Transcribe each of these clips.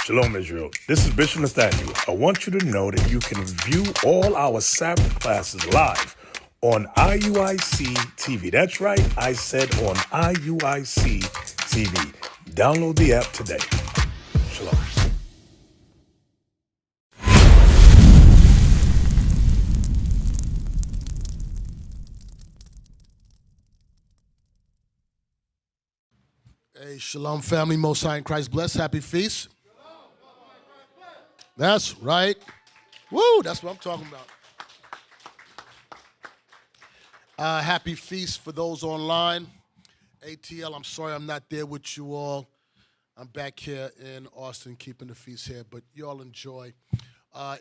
Shalom, Israel. This is Bishop Nathaniel. I want you to know that you can view all our Sabbath classes live on IUIC TV. That's right, I said on IUIC TV. Download the app today. Shalom. Hey, shalom, family. Most High in Christ bless. Happy feast. That's right. Woo, that's what I'm talking about. Happy feast for those online. ATL, I'm sorry I'm not there with you all. I'm back here in Austin keeping the feast here, but you all enjoy.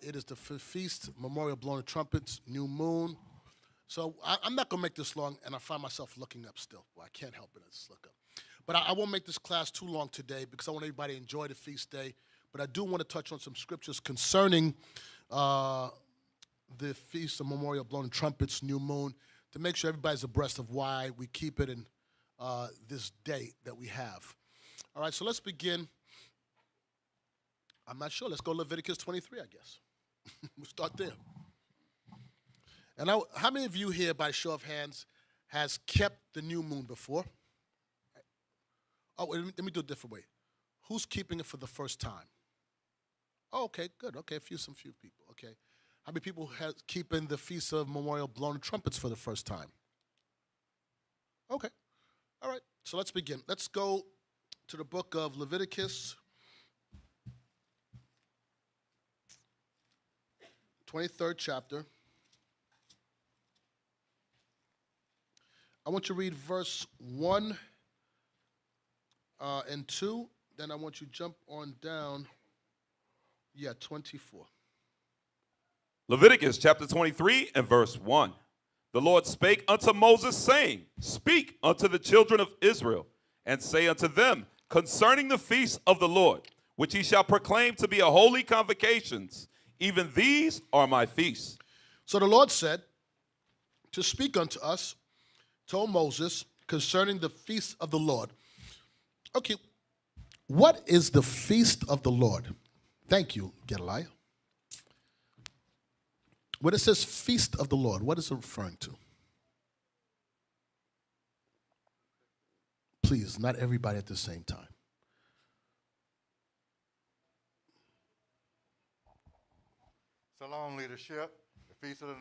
It is the feast, Memorial Blowing the Trumpets, New Moon. So I'm not going to make this long, and I find myself looking up still. Well, I can't help it. I just look up. But I won't make this class too long today because I want everybody to enjoy the feast day. But I do want to touch on some scriptures concerning the Feast of Memorial Blowing Trumpets, New Moon, to make sure everybody's abreast of why we keep it in this day that we have. All right, so let's begin. I'm not sure. Let's go Leviticus 23, I guess. We'll start there. And how many of you here, by show of hands, has kept the new moon before? Oh, let me do it a different way. Who's keeping it for the first time? Oh, okay, good. Okay, some few people. Okay. How many people have keeping the Feast of Memorial Blowing Trumpets for the first time? Okay. All right. So let's begin. Let's go to the book of Leviticus, 23rd chapter. I want you to read verse 1 and 2. Then I want you to jump on down. 24. Leviticus chapter 23 and verse 1. The Lord spake unto Moses, saying, Speak unto the children of Israel, and say unto them concerning the feast of the Lord, which ye shall proclaim to be a holy convocations. Even these are my feasts. So the Lord said to speak unto us, told Moses, concerning the feast of the Lord. Okay, what is the feast of the Lord? Thank you, Gedaliah. When it says feast of the Lord, what is it referring to? Please, not everybody at the same time. Shalom, leadership. The feast of the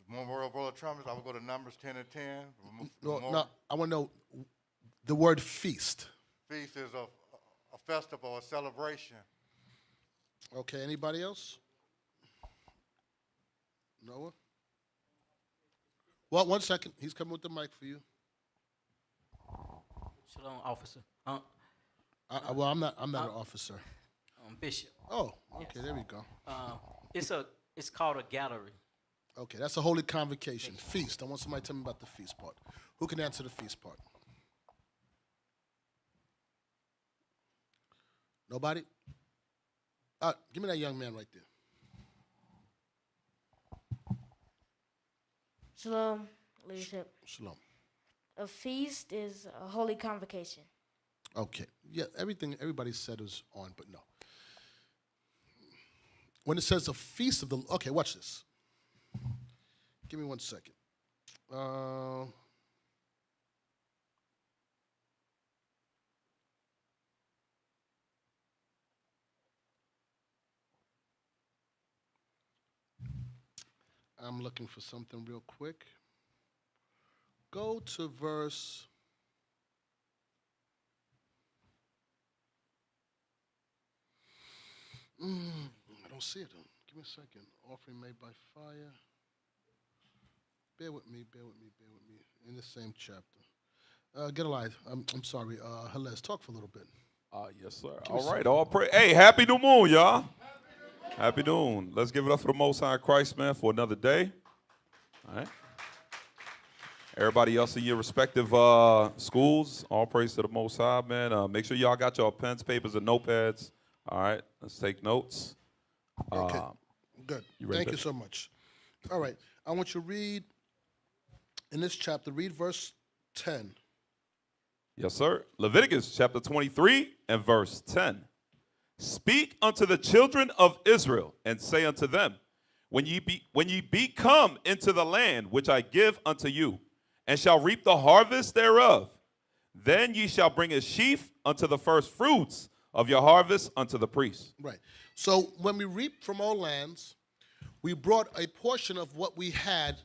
Memorial Blowing Trumpets. I will go to Numbers 10 and 10. No, I want to know the word feast. Feast is a festival, a celebration. Okay, anybody else? Noah? Well, 1 second. He's coming with the mic for you. Shalom, officer. Well, I'm not an officer. Bishop. Oh, okay, Yes. there we go. It's called a gallery. Okay, that's a holy convocation. Feast. I want somebody to tell me about the feast part. Who can answer the feast part? Nobody? Give me that young man right there. Shalom, leadership. Shalom. A feast is a holy convocation. Okay. Yeah, everybody said is on, but no. When it says a feast of the... Okay, watch this. Give me 1 second. I'm looking for something real quick. Go to verse... I don't see it. Give me a second. Offering made by fire. Bear with me. In the same chapter. Get alive. I'm sorry. Helez, talk for a little bit. Yes, sir. All right. All praise. Hey, happy new moon, y'all. Happy noon. Let's give it up for the Most High Christ, man, for another day. All right. Everybody else in your respective schools, all praise to the Most High, man. Make sure y'all got your pens, papers, and notepads. All right. Let's take notes. Okay. Good. Thank you Bishop? so much. All right. I want you to read in this chapter, read verse 10. Yes, sir. Leviticus chapter 23 and verse 10. Speak unto the children of Israel, and say unto them, when ye be come into the land which I give unto you, and shall reap the harvest thereof, then ye shall bring a sheaf unto the first fruits of your harvest unto the priest. Right. So when we reap from our lands, we brought a portion of what we had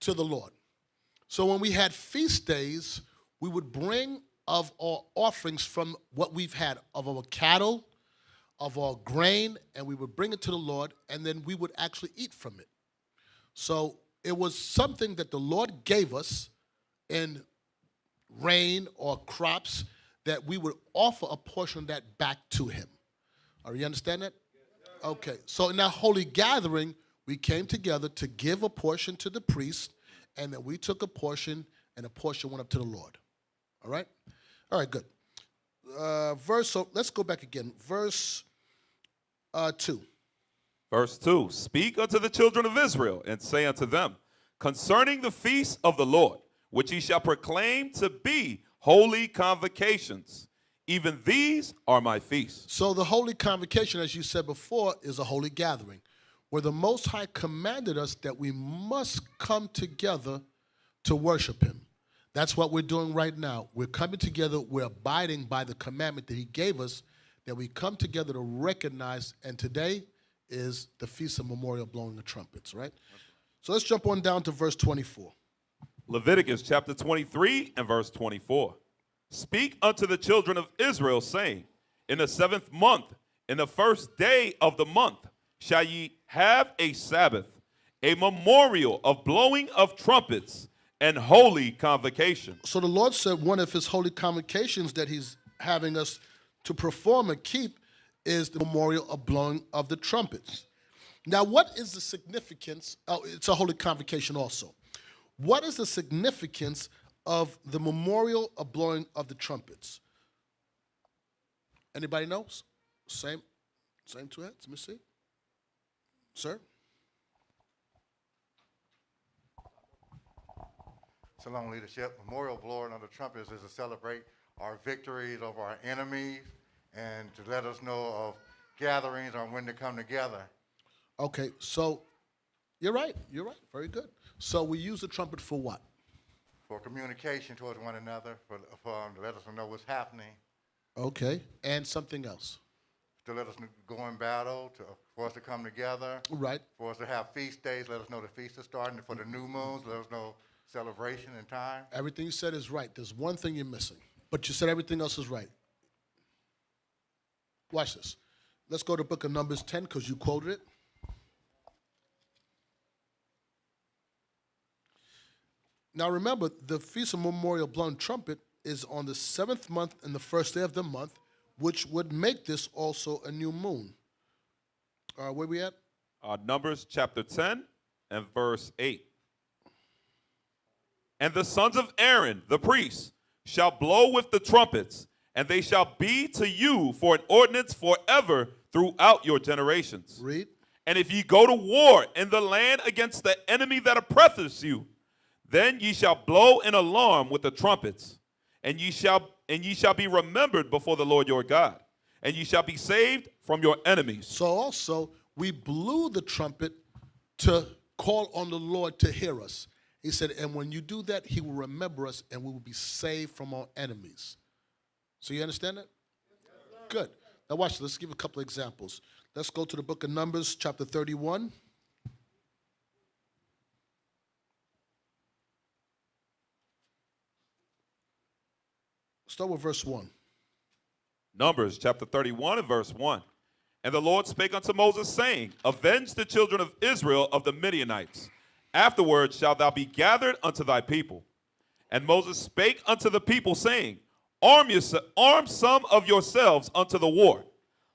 to the Lord. So when we had feast days, we would bring of our offerings from what we've had, of our cattle, of our grain, and we would bring it to the Lord, and then we would actually eat from it. So it was something that the Lord gave us in rain or crops that we would offer a portion of that back to him. Are you understand that? Okay. So in that holy gathering, we came together to give a portion to the priest, and then we took a portion, and a portion went up to the Lord. All right? All right, good. So let's go back again. Verse 2. Verse 2, speak unto the children of Israel, and say unto them, concerning the feast of the Lord, which ye shall proclaim to be holy convocations, even these are my feasts. So the holy convocation, as you said before, is a holy gathering, where the Most High commanded us that we must come together to worship him. That's what we're doing right now. We're coming together, we're abiding by the commandment that he gave us, that we come together to recognize, and today is the Feast of Memorial Blowing of Trumpets, right? So let's jump on down to verse 24. Leviticus chapter 23 and verse 24. Speak unto the children of Israel, saying, in the 7th month, in the first day of the month, shall ye have a Sabbath, a memorial of blowing of trumpets and holy convocation. So the Lord said one of his holy convocations that he's having us to perform and keep is the memorial of blowing of the trumpets. Now, what is the significance? Oh, it's a holy convocation also. What is the significance of the memorial of blowing of the trumpets? Anybody knows? Same two heads. Let me see. Sir? Shalom, leadership. Memorial blowing of the trumpets is to celebrate our victories over our enemies and to let us know of gatherings on when to come together. Okay, so you're right. Very good. So we use the trumpet for what? For communication towards one another, for to let us know what's happening, Okay, and something else. to let us go in battle, for us to come together, Right. for us to have feast days, let us know the feast is starting, for the new moons, let us know celebration and time. Everything you said is right. There's one thing you're missing, but you said everything else is right. Watch this. Let's go to book of Numbers 10 because you quoted it. Now remember, the Feast of Memorial Blown Trumpet is on the 7th month and the first day of the month, which would make this also a new moon. Where we at? Numbers chapter 10 and verse 8. And the sons of Aaron, the priests, shall blow with the trumpets, and they shall be to you for an ordinance forever throughout your generations. Read. And if ye go to war in the land against the enemy that oppresseth you, then ye shall blow an alarm with the trumpets, and ye shall be remembered before the Lord your God, and ye shall be saved from your enemies. So also, we blew the trumpet to call on the Lord to hear us. He said, and when you do that, he will remember us and we will be saved from our enemies. So you understand that? Good. Now watch this. Let's give a couple of examples. Let's go to the book of Numbers, chapter 31. Start with verse 1. Numbers chapter 31 and verse 1. And the Lord spake unto Moses, saying, avenge the children of Israel of the Midianites. Afterward shalt thou be gathered unto thy people. And Moses spake unto the people, saying, arm some of yourselves unto the war.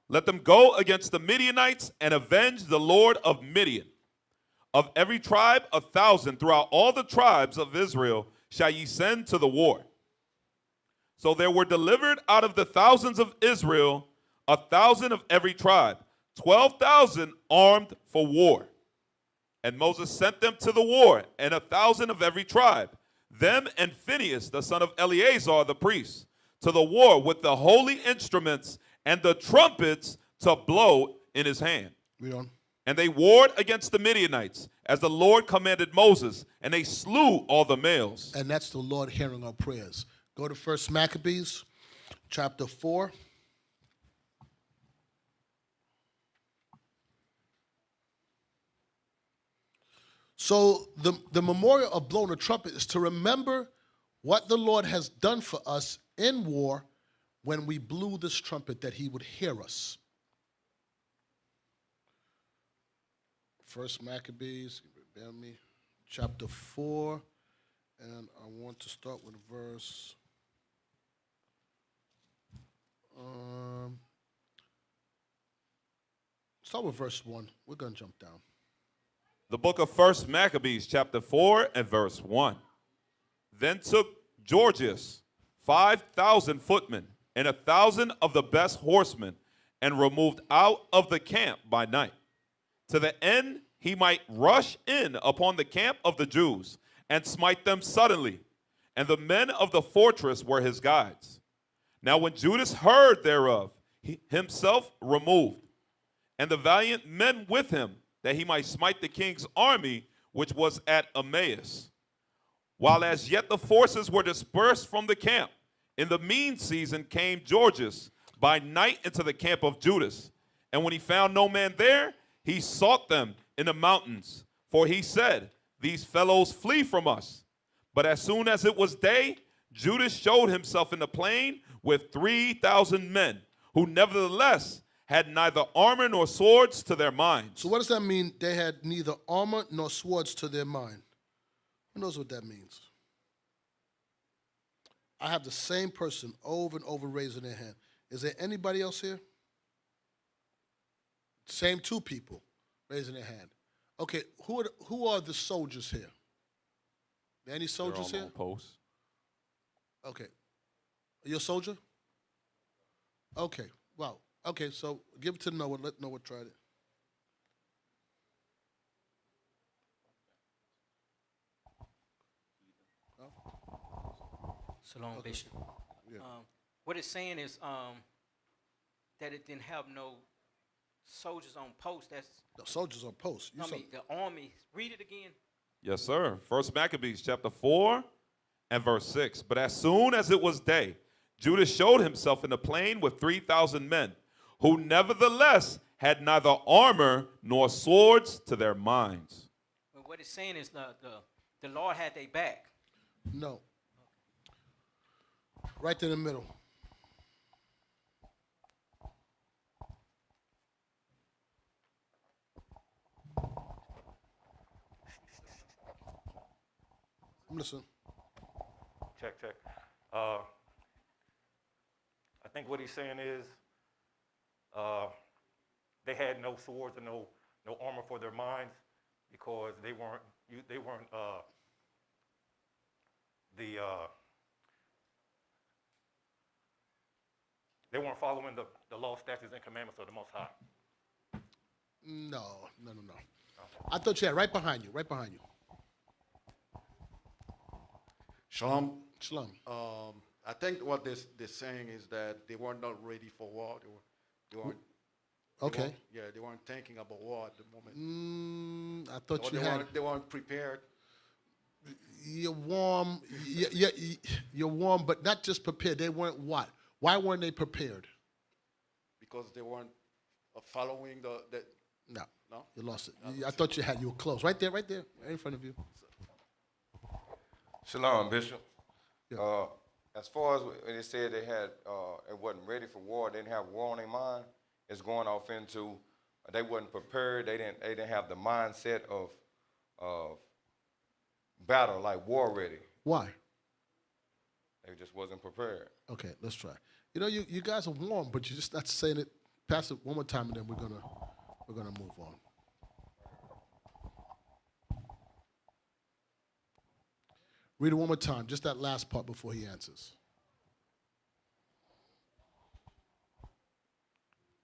Let them go against the Midianites and avenge the Lord of Midian. Of every tribe 1,000 throughout all the tribes of Israel shall ye send to the war. So there were delivered out of the thousands of Israel 1,000 of every tribe, 12,000 armed for war. And Moses sent them to the war, and 1,000 of every tribe, them and Phinehas, the son of Eleazar the priest, to the war with the holy instruments and the trumpets to blow in his hand. Read on. And they warred against the Midianites, as the Lord commanded Moses, and they slew all the males. And that's the Lord hearing our prayers. Go to 1 Maccabees, chapter 4. So the memorial of blowing the trumpet is to remember what the Lord has done for us in war when we blew this trumpet, that he would hear us. 1 Maccabees, bear with me, chapter 4, and I want to start with verse, start with verse 1. We're going to jump down. The book of 1 Maccabees, chapter 4 and verse 1. Then took Georgius 5,000 footmen and 1,000 of the best horsemen, and removed out of the camp by night, to the end he might rush in upon the camp of the Jews and smite them suddenly. And the men of the fortress were his guides. Now when Judas heard thereof, he himself removed, and the valiant men with him, that he might smite the king's army, which was at Emmaus. While as yet the forces were dispersed from the camp, in the mean season came Georgius by night into the camp of Judas. And when he found no man there, he sought them in the mountains. For he said, these fellows flee from us. But as soon as it was day, Judas showed himself in the plain with 3,000 men, who nevertheless had neither armor nor swords to their minds. So what does that mean? They had neither armor nor swords to their mind. Who knows what that means? I have the same person over and over raising their hand. Is there anybody else here? Same two people raising their hand. Okay, who are the soldiers here? There any soldiers They're here? all on post. Okay. Are you a soldier? Okay, wow. Okay, so give it to Noah. Let Noah try it. Shalom, Bishop. Yeah. What it's saying is that it didn't have no soldiers on post. That's The soldiers on post. You I saw- mean the army. Read it again. Yes, sir. 1 Maccabees, chapter 4 and verse 6. But as soon as it was day, Judas showed himself in the plain with 3,000 men, who nevertheless had neither armor nor swords to their minds. But what it's saying is the Lord had their back. No. Right in the middle. I'm listening. Check. I think what he's saying is they had no swords and no armor for their minds because they weren't following the law, statutes, and commandments of the Most High. No. I thought you had right behind you. Shalom. Shalom. I think what they're saying is that they were not ready for war. They weren't. Okay. They weren't thinking about war at the moment. I thought you had. They weren't prepared. You're warm. You're warm, but not just prepared. They weren't what? Why weren't they prepared? Because they weren't following the. No. No? You lost it. I thought you had. You were close. Right there, right in front of you. Shalom, Bishop. Yeah. As far as when they said they had, it wasn't ready for war, they didn't have war on their mind, it's going off into they wasn't prepared. They didn't have the mindset of battle, like war ready. Why? They just wasn't prepared. Okay, let's try. You know, you guys are warm, but you're just not saying it. Pass it one more time, and then we're gonna move on. Read it one more time, just that last part before he answers.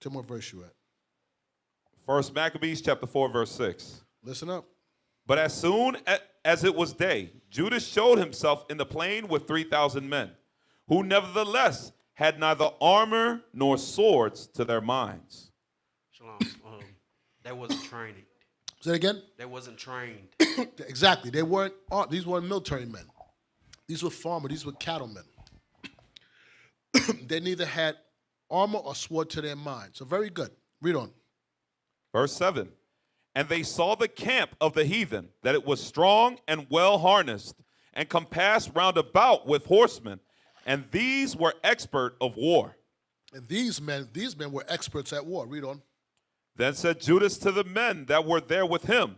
Tell me what verse you at. 1 Maccabees, chapter 4, verse 6. Listen up. But as soon as it was day, Judas showed himself in the plain with 3,000 men, who nevertheless had neither armor nor swords to their minds. Shalom. They wasn't training. Say it again. They wasn't trained. Exactly. They weren't. These weren't military men. These were farmers. These were cattlemen. They neither had armor or sword to their mind. So very good. Read on. Verse 7. And they saw the camp of the heathen, that it was strong and well harnessed, and compassed round about with horsemen, and these were expert of war. And these men were experts at war. Read on. Then said Judas to the men that were there with him,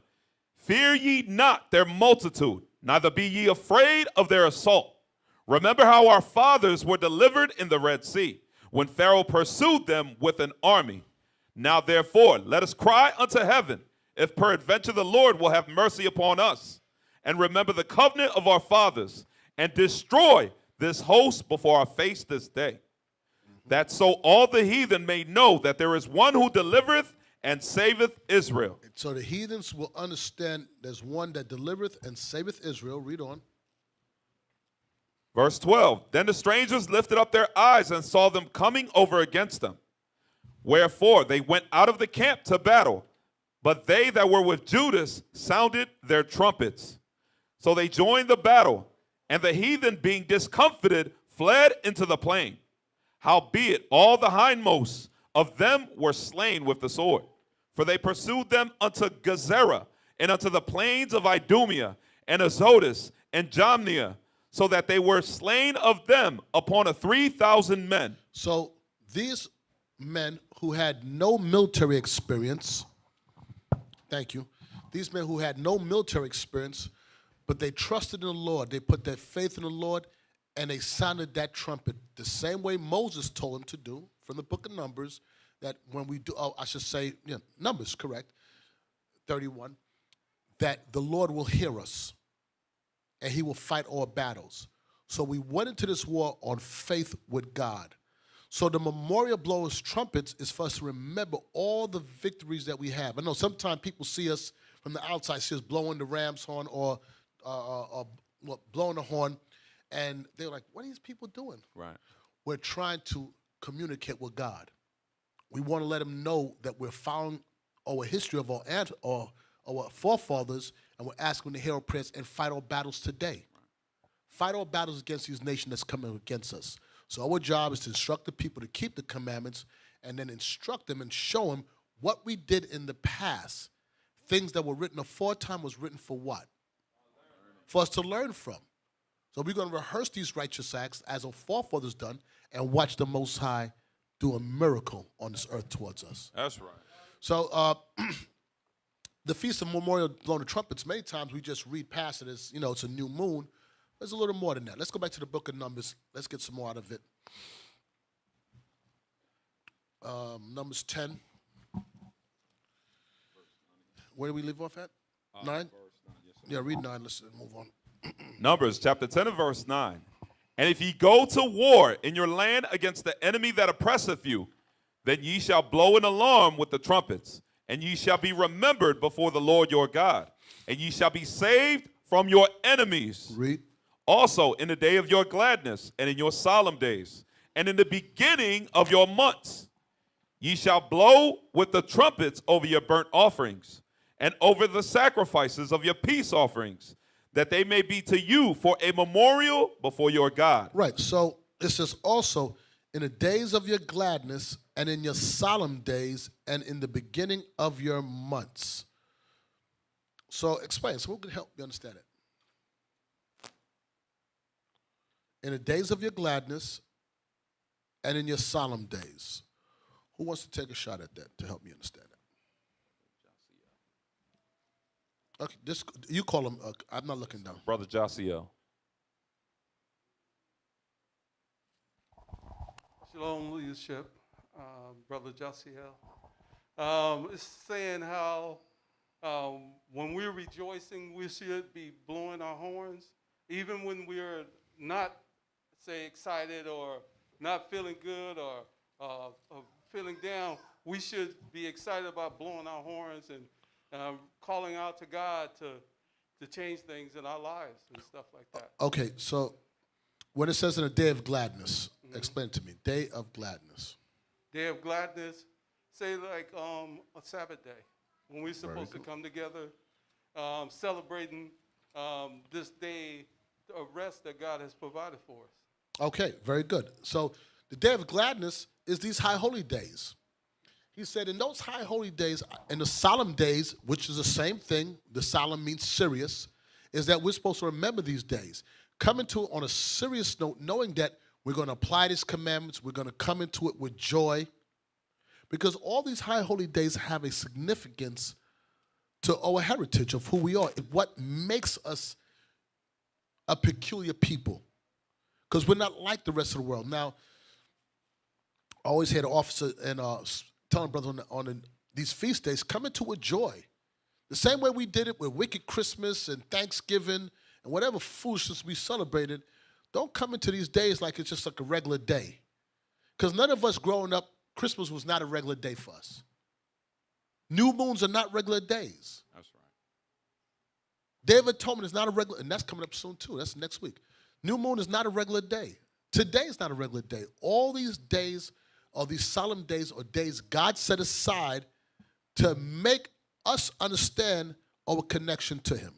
Fear ye not their multitude, neither be ye afraid of their assault. Remember how our fathers were delivered in the Red Sea, when Pharaoh pursued them with an army. Now therefore let us cry unto heaven, if peradventure the Lord will have mercy upon us, and remember the covenant of our fathers, and destroy this host before our face this day. That so all the heathen may know that there is one who delivereth and saveth Israel. So the heathens will understand there's one that delivereth and saveth Israel. Read on. Verse 12, Then the strangers lifted up their eyes and saw them coming over against them. Wherefore they went out of the camp to battle, but they that were with Judas sounded their trumpets. So they joined the battle, and the heathen, being discomfited, fled into the plain. Howbeit all the hindmost of them were slain with the sword. For they pursued them unto Gezerah, and unto the plains of Idumea, and Azotus, and Jamnia, so that they were slain of them upon 3,000 men. So these men who had no military experience, thank you, these men who had no military experience, but they trusted in the Lord, they put their faith in the Lord, and they sounded that trumpet the same way Moses told them to do from the book of Numbers, that when we do, Numbers, correct, 31, that the Lord will hear us and he will fight our battles. So we went into this war on faith with God. So the memorial blowers trumpets is for us to remember all the victories that we have. I know sometimes people see us from the outside, see us blowing the ram's horn or blowing the horn, and they're like, what are these people doing? Right. We're trying to communicate with God. We want to let them know that we're following our history of our forefathers, and we're asking them to hear our prayers and fight our battles today. Fight our battles against these nations that's coming against us. So our job is to instruct the people to keep the commandments and then instruct them and show them what we did in the past. Things that were written aforetime was written for what? For us to learn from. So we're going to rehearse these righteous acts as our forefathers done and watch the Most High do a miracle on this earth towards us. That's right. So the Feast of Memorial Blowing the Trumpets, many times we just read past it as, it's a new moon. There's a little more than that. Let's go back to the book of Numbers. Let's get some more out of it. Numbers 10. Where do we leave off at? 9? Yeah, read 9. Let's move on. Numbers chapter 10 and verse 9. And if ye go to war in your land against the enemy that oppresseth you, then ye shall blow an alarm with the trumpets, and ye shall be remembered before the Lord your God, and ye shall be saved from your enemies. Read. Also in the day of your gladness, and in your solemn days, and in the beginning of your months, ye shall blow with the trumpets over your burnt offerings, and over the sacrifices of your peace offerings, that they may be to you for a memorial before your God. Right, so it says also, in the days of your gladness, and in your solemn days, and in the beginning of your months. So explain, so who can help you understand it? In the days of your gladness, and in your solemn days. Who wants to take a shot at that to help me understand it? Okay, you call him, I'm not looking down. Brother Josiel. Shalom leadership, Brother Josiel. It's saying how when we're rejoicing, we should be blowing our horns, even when we're not, say, excited or not feeling good or feeling down. We should be excited about blowing our horns and calling out to God to change things in our lives and stuff like that. Okay, so when it says in a day of gladness, Explain it to me. Day of gladness. Day of gladness, say like a Sabbath day, when we're supposed to come together, celebrating this day of rest that God has provided for us. Okay, very good. So the day of gladness is these high holy days. He said in those high holy days, in the solemn days, which is the same thing, the solemn means serious, is that we're supposed to remember these days. Come into it on a serious note, knowing that we're going to apply these commandments, we're going to come into it with joy, because all these high holy days have a significance to our heritage of who we are, what makes us a peculiar people, because we're not like the rest of the world. Now, I always had an officer and telling brothers on these feast days, come into it with joy. The same way we did it with Wicked Christmas and Thanksgiving and whatever foolishness we celebrated, don't come into these days like it's just like a regular day. Because none of us growing up, Christmas was not a regular day for us. New moons are not regular days. That's right. Day of Atonement is not a regular, and that's coming up soon too. That's next week. New moon is not a regular day. Today is not a regular day. All these days are these solemn days or days God set aside to make us understand our connection to him.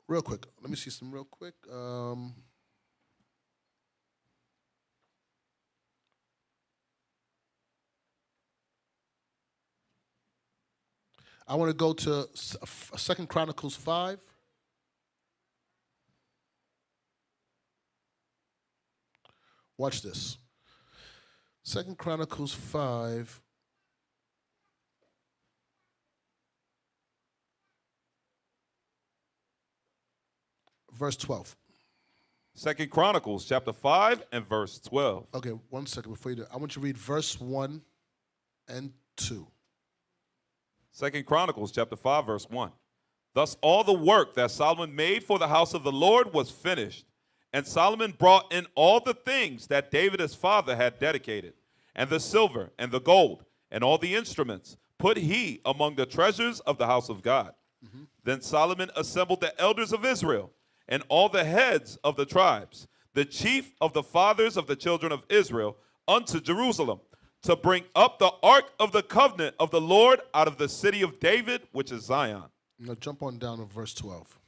Real quick. Let me see some real quick. I want to go to 2 Chronicles 5. Watch this. 2 Chronicles 5. Verse 12. 2 Chronicles chapter 5 and verse 12. Okay, 1 second before you do. I want you to read verse 1 and 2. 2 Chronicles chapter 5 verse 1. Thus all the work that Solomon made for the house of the Lord was finished. And Solomon brought in all the things that David his father had dedicated, and the silver and the gold and all the instruments put he among the treasures of the house of God. Then Solomon assembled the elders of Israel and all the heads of the tribes, the chief of the fathers of the children of Israel, unto Jerusalem, to bring up the ark of the covenant of the Lord out of the city of David, which is Zion. Now jump on down to verse 12.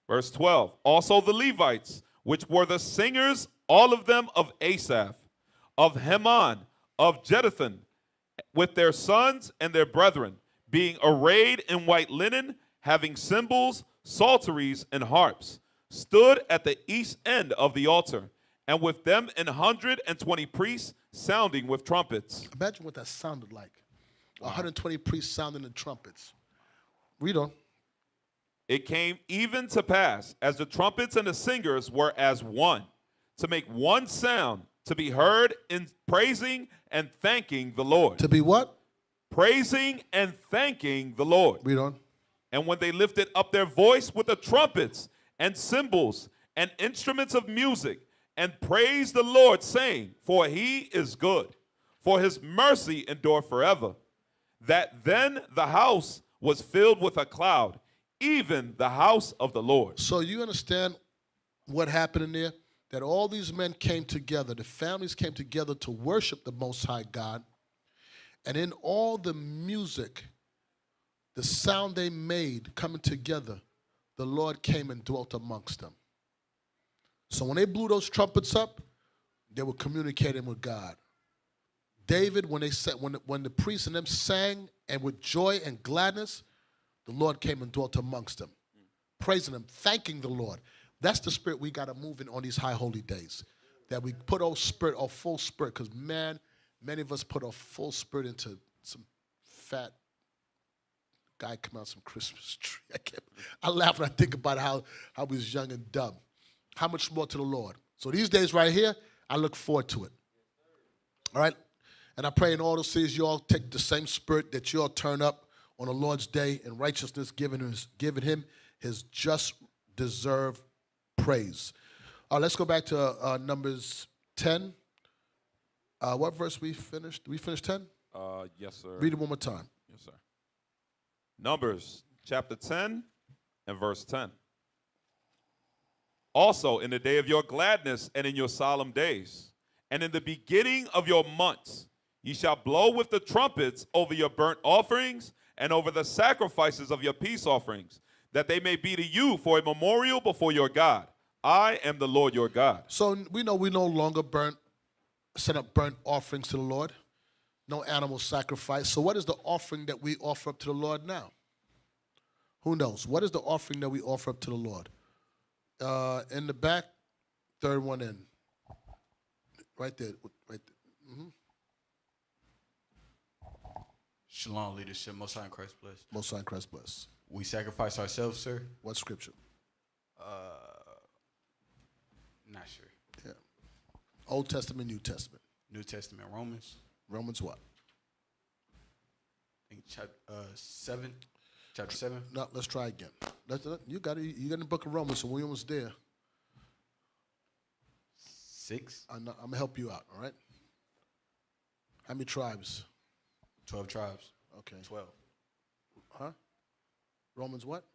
Verse 12. Also the Levites, which were the singers, all of them of Asaph, of Heman, of Jeduthun, with their sons and their brethren, being arrayed in white linen, having cymbals, psalteries, and harps, stood at the east end of the altar, and with them 120 priests sounding with trumpets. Imagine what that sounded like. 120 priests sounding the trumpets. Read on. It came even to pass, as the trumpets and the singers were as one, to make one sound, to be heard in praising and thanking the Lord. To be what? Praising and thanking the Lord. Read on. And when they lifted up their voice with the trumpets and cymbals and instruments of music, and praised the Lord, saying, for he is good, for his mercy endure forever, that then the house was filled with a cloud, even the house of the Lord. So you understand what happened in there? That all these men came together, the families came together to worship the Most High God, and in all the music, the sound they made coming together, the Lord came and dwelt amongst them. So when they blew those trumpets up, they were communicating with God. David, when the priests and them sang, and with joy and gladness, the Lord came and dwelt amongst them, praising him, thanking the Lord. That's the spirit we got to move in on these high holy days, that we put our spirit, our full spirit, because man, many of us put our full spirit into some fat guy come out some Christmas tree. I laugh when I think about how I was young and dumb. How much more to the Lord? So these days right here, I look forward to it. All right? And I pray in all those cities you all take the same spirit that you all turn up on the Lord's day in righteousness, giving him his just deserved praise. Let's go back to Numbers 10. What verse we finished? Did we finish 10? Yes, sir. Read it one more time. Yes, sir. Numbers chapter 10 and verse 10. Also in the day of your gladness and in your solemn days, And in the beginning of your months, ye shall blow with the trumpets over your burnt offerings and over the sacrifices of your peace offerings, that they may be to you for a memorial before your God. I am the Lord your God. So we know we no longer set up burnt offerings to the Lord. No animal sacrifice. So what is the offering that we offer up to the Lord now? Who knows? What is the offering that we offer up to the Lord? In the back, third one in. Right there. Right there. Mm-hmm. Shalom, leadership. Most High in Christ bless. Most High in Christ bless. We sacrifice ourselves, sir. What scripture? Not sure. Yeah. Old Testament, New Testament. New Testament, Romans. Romans what? I think chapter 7. Chapter 7. No, let's try again. You got it. You got the book of Romans, so we almost there. 6. I'm gonna help you out. All right. How many tribes? 12 tribes. Okay. 12. Huh? Romans what?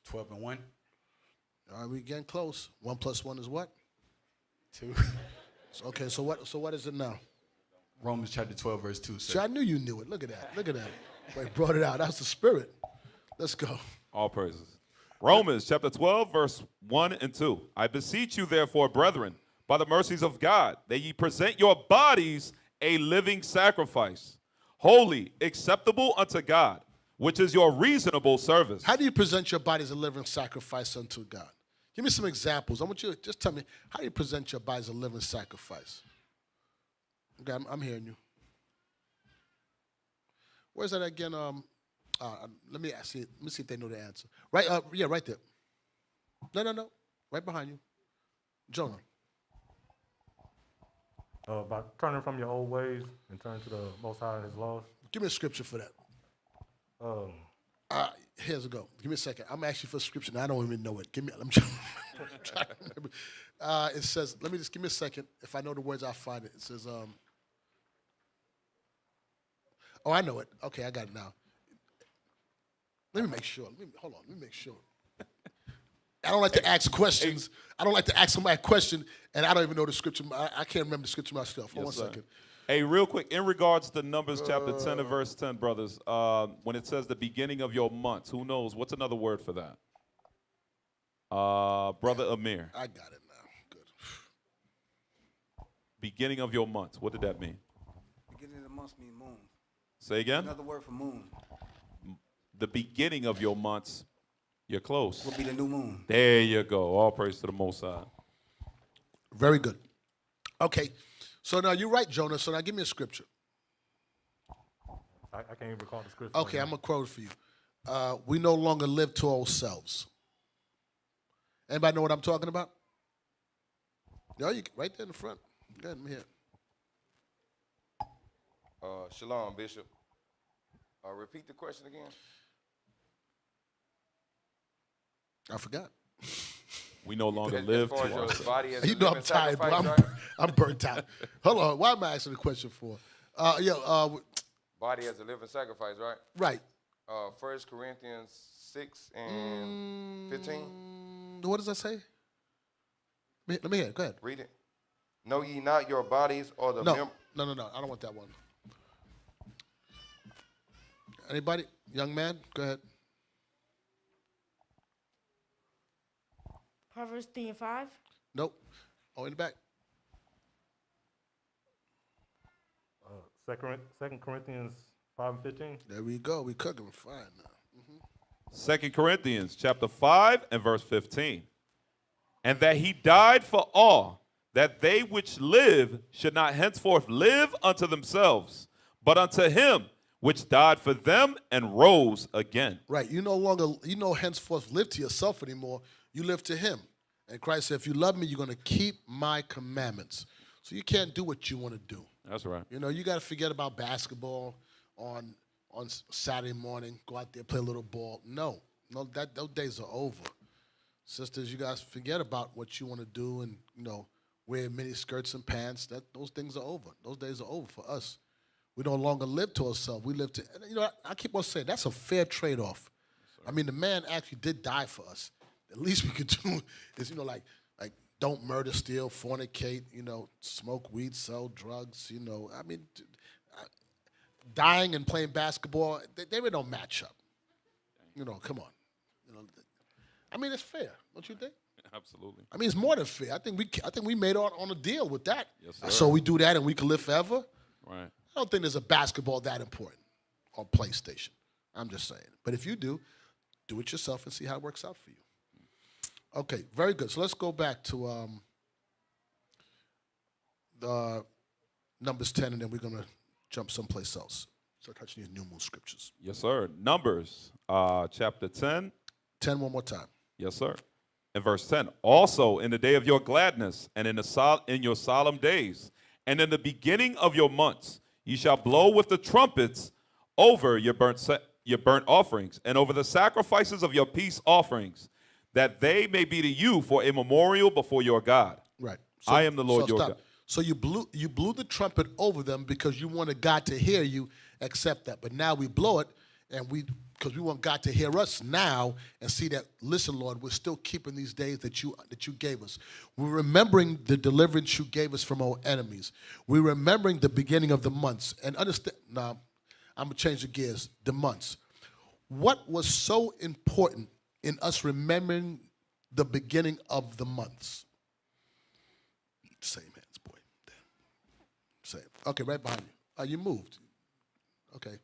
12 and 1. All right, we getting close. 1 + 1 is what? 2. Okay, so what is it now? Romans chapter 12, verse 2, sir. See, I knew you knew it. Look at that. Look at that. Wait, brought it out. That's the spirit. Let's go. All praises. Romans chapter 12, verse 1 and 2. I beseech you, therefore, brethren, by the mercies of God, that ye present your bodies a living sacrifice, holy, acceptable unto God, which is your reasonable service. How do you present your body as a living sacrifice unto God? Give me some examples. I want you to just tell me, how do you present your body as a living sacrifice? Okay, I'm hearing you. Where's that again? Let me see if they know the answer. Right, yeah, right there. No. Right behind you. Jonah. By turning from your old ways and turning to the Most High and His laws. Give me a scripture for that. Here's a go. Give me a second. I'm asking for scripture, and I don't even know it. I'm trying to remember. It says, give me a second. If I know the words, I'll find it. It says, oh, I know it. Okay, I got it now. Let me make sure. Hold on. Let me make sure. I don't like to ask questions. I don't like to ask somebody a question, and I don't even know the scripture. I can't remember the scripture myself. Hold on 1 second. Hey, real quick, in regards to Numbers chapter 10 and verse 10, brothers, when it says the beginning of your months, who knows? What's another word for that? Brother Amir. I got it now. Good. Beginning of your months. What did that mean? Beginning of the month means moon. Say again? Another word for moon. The beginning of your months, you're close. Will be the new moon. There you go. All praise to the Most High. Very good. Okay. So now you're right, Jonah. So now give me a scripture. I can't even recall the scripture. Okay, I'm going to quote it for you. We no longer live to ourselves. Anybody know what I'm talking about? No, you right there in the front. Go ahead, I'm here. Shalom, Bishop. Repeat the question again. I forgot. We no longer live to as your ourselves. body as a You know I'm living tired, bro. sacrifice, right? I'm burnt out. Hold on. Why am I asking the question for? Body as a living sacrifice, right? Right. 1 Corinthians 6 and 15. What does that say? Let me hear it. Go ahead. Read it. Know ye not your bodies or the No. I don't want that one. Anybody? Young man? Go ahead. Proverbs 3 and 5. Nope. Oh, in the back. 2 Corinthians 5 and 15. There we go. We cooking fine now. 2 Corinthians chapter 5 and verse 15. And that he died for all, that they which live should not henceforth live unto themselves, but unto him which died for them and rose again. Right. You no henceforth live to yourself anymore. You live to him. And Christ said, if you love me, you're going to keep my commandments. So you can't do what you want to do. That's right. You know, you got to forget about basketball on Saturday morning, go out there, play a little ball. No, those days are over. Sisters, you guys forget about what you want to do and, wear mini skirts and pants. Those things are over. Those days are over for us. We no longer live to ourselves. We live to, I keep on saying, that's a fair trade-off. I mean, the man actually did die for us. The least we could do is, like don't murder, steal, fornicate, smoke weed, sell drugs, I mean, dying and playing basketball, they really don't match up. Come on. I mean, it's fair, don't you think? Absolutely. I mean, it's more than fair. I think we made on a deal with that. Yes, sir. So we do that and we can live forever. Right. I don't think there's a basketball that important or PlayStation. I'm just saying. But if you do it yourself and see how it works out for you. Okay, very good. So let's go back to Numbers 10, and then we're going to jump someplace else. Start touching these new moon scriptures. Yes, sir. Numbers, chapter 10. 10 one more time. Yes, sir. In verse 10, also in the day of your gladness and in your solemn days and in the beginning of your months, ye shall blow with the trumpets over your burnt offerings and over the sacrifices of your peace offerings, that they may be to you for a memorial before your God. Right. I am the Lord your stop. God. So you blew the trumpet over them because you wanted God to hear you accept that. But now we blow it because we want God to hear us now and see that, listen, Lord, we're still keeping these days that you gave us. We're remembering the deliverance you gave us from our enemies. We're remembering the beginning of the months. And understand, now, I'm going to change the gears, the months. What was so important in us remembering the beginning of the months? Same hands, boy. Same. Okay, right behind you. You moved. Okay.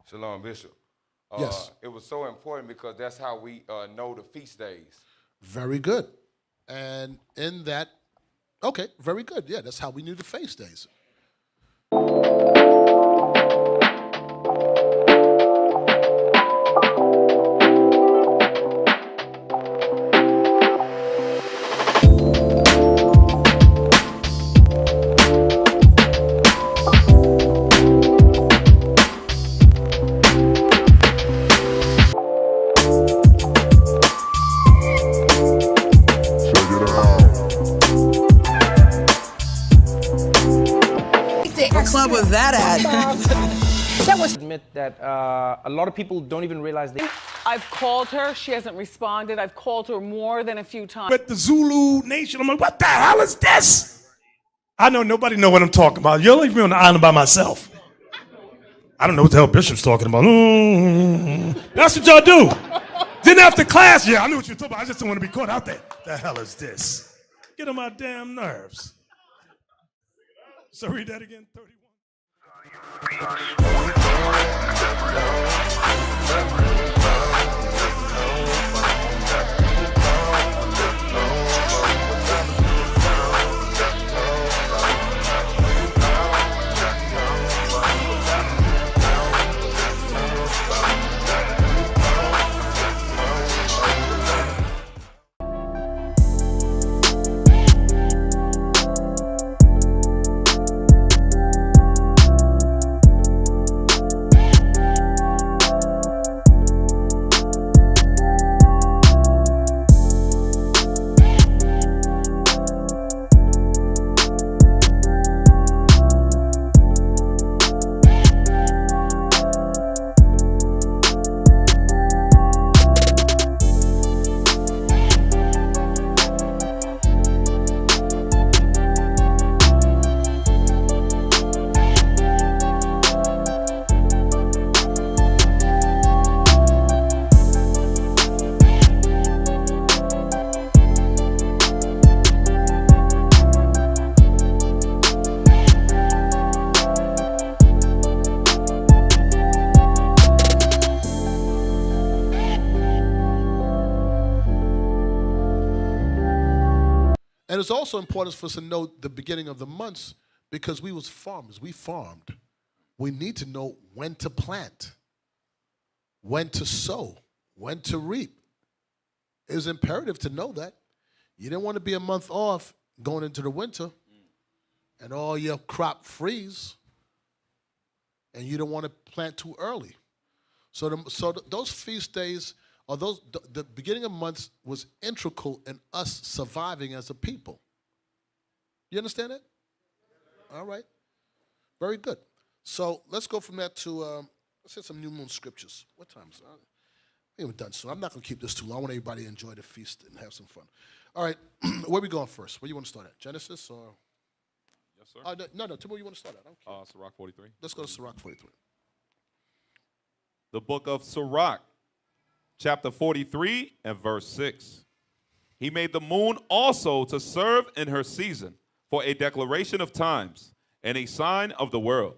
Shalom, Bishop. Yes. It was so important because that's how we know the feast days. Very good. And in that, okay, very good. Yeah, that's how we knew the feast days. What club was that at? That was admit that a lot of people don't even realize they. I've called her. She hasn't responded. I've called her more than a few times. But the Zulu Nation, I'm like, what the hell is this? I know nobody know what I'm talking about. You'll leave me on the island by myself. I don't know what the hell Bishop's talking about. That's what y'all do. Then after class, yeah, I knew what you were talking about. I just don't want to be caught out there. The hell is this? Get on my damn nerves. So read that again, 31. And it's also important for us to know the beginning of the months because we was farmers. We farmed. We need to know when to plant, when to sow, when to reap. It was imperative to know that. You didn't want to be a month off going into the winter and all your crop freeze, and you don't want to plant too early. So those feast days, or the beginning of months was integral in us surviving as a people. You understand that? All right. Very good. So let's go from that to, let's hit some new moon scriptures. What time is it? We haven't done so. I'm not going to keep this too long. I want everybody to enjoy the feast and have some fun. All right, where are we going first? Where you want to start at? Genesis or? Yes, sir. No, tell me where you want to start at. I don't care. Sirach 43. Let's go to Sirach 43. The book of Sirach, chapter 43 and verse 6. He made the moon also to serve in her season for a declaration of times and a sign of the world.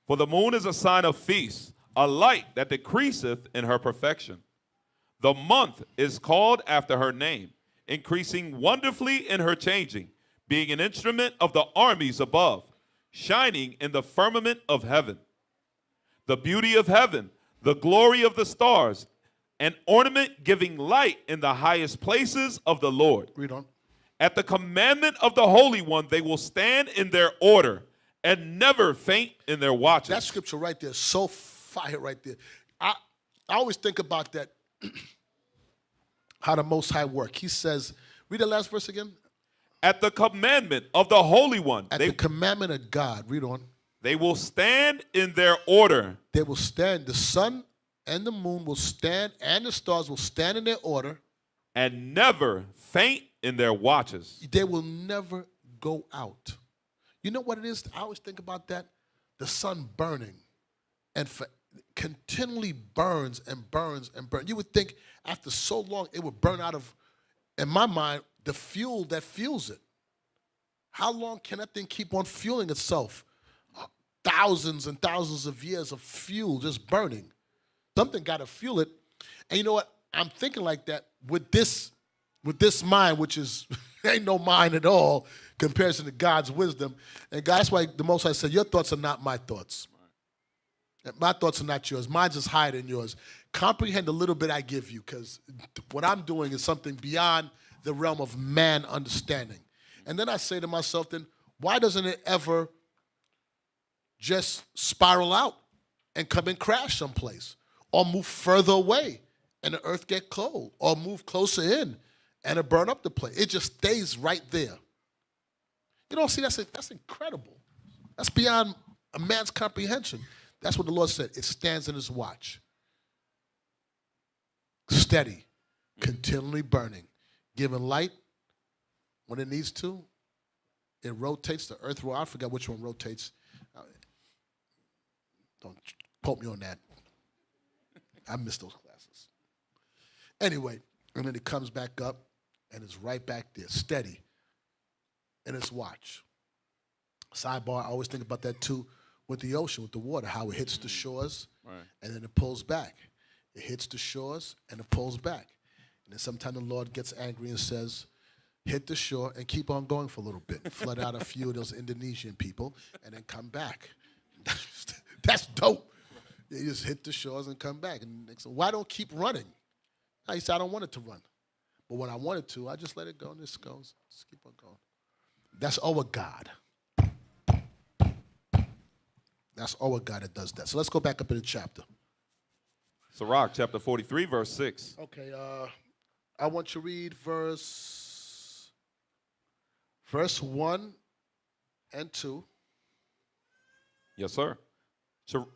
For the moon is a sign of feast, a light that decreaseth in her perfection. The month is called after her name, increasing wonderfully in her changing, being an instrument of the armies above, shining in the firmament of heaven. The beauty of heaven, the glory of the stars, an ornament giving light in the highest places of the Lord. Read on. At the commandment of the Holy One, they will stand in their order and never faint in their watches. That scripture right there, so fire right there. I always think about that, how the Most High work. He says, read the last verse again. At the commandment of the Holy One. At the commandment of God. Read on. They will stand in their order. They will stand. The sun and the moon will stand, and the stars will stand in their order. And never faint in their watches. They will never go out. You know what it is? I always think about that. The sun burning and continually burns and burns and burns. You would think after so long it would burn out of, in my mind, the fuel that fuels it. How long can that thing keep on fueling itself? Thousands and thousands of years of fuel just burning. Something got to fuel it. And you know what? I'm thinking like that with this mind, which is ain't no mind at all comparison to God's wisdom. And God, that's why the Most High said, your thoughts are not my thoughts. Right. My thoughts are not yours. Mine's is higher than yours. Comprehend a little bit I give you, because what I'm doing is something beyond the realm of man understanding. And then I say to myself, then, why doesn't it ever just spiral out and come and crash someplace? Or move further away and the earth get cold, or move closer in and it burn up the place. It just stays right there. You know, see, that's incredible. That's beyond a man's comprehension. That's what the Lord said. It stands in his watch. Steady, continually burning, giving light when it needs to. It rotates. The earth, I forgot which one rotates. Don't quote me on that. I missed those classes. Anyway, and then it comes back up and it's right back there, steady in its watch. Sidebar, I always think about that too with the ocean, with the water, how it hits the shores and then it pulls back. It hits the shores and it pulls back. And then sometimes the Lord gets angry and says, hit the shore and keep on going for a little bit. Flood out a few of those Indonesian people and then come back. That's dope. You just hit the shores and come back. And so why don't keep running? He said, I don't want it to run. But when I want it to, I just let it go and this goes. Just keep on going. That's our God. That's our God that does that. So let's go back up in the chapter. Sirach, chapter 43, verse 6. Okay, I want you to read verse 1 and 2. Yes, sir.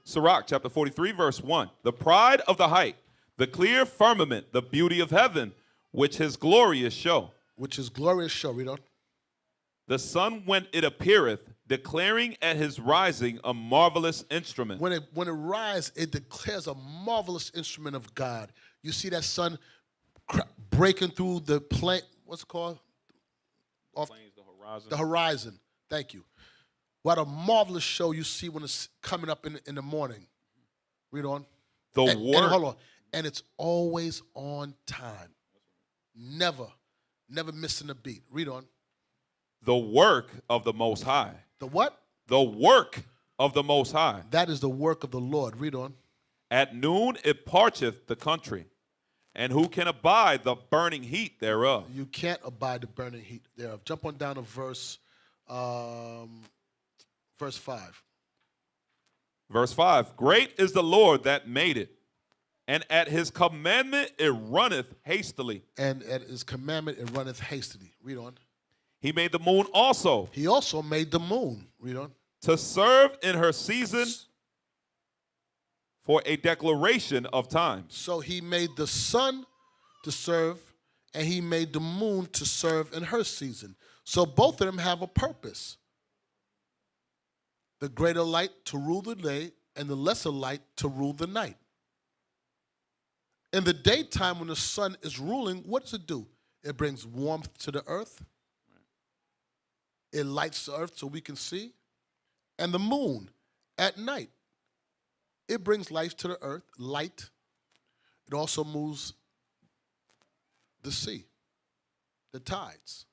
Sirach, chapter 43, verse 1. The pride of the height, the clear firmament, the beauty of heaven, which his glorious show. Which his glorious show, read on. The sun when it appeareth, declaring at his rising a marvelous instrument. When it rises, it declares a marvelous instrument of God. You see that sun breaking through the plane, what's it called? Planes, the horizon. The horizon, thank you. What a marvelous show you see when it's coming up in the morning. Read on. And hold on. And it's always on time. Never missing a beat. Read on. The work of the Most High. The what? The work of the Most High. That is the work of the Lord. Read on. At noon it parcheth the country, and who can abide the burning heat thereof? You can't abide the burning heat thereof. Jump on down to verse 5. Verse 5. Great is the Lord that made it, and at his commandment it runneth hastily. And at his commandment it runneth hastily. Read on. He made the moon also. He also made the moon. Read on. To serve in her season for a declaration of times. So he made the sun to serve, and he made the moon to serve in her season. So both of them have a purpose. The greater light to rule the day, and the lesser light to rule the night. In the daytime, when the sun is ruling, what does it do? It brings warmth to the earth. It lights the earth so we can see. And the moon at night, it brings life to the earth, light. It also moves the sea, the tides.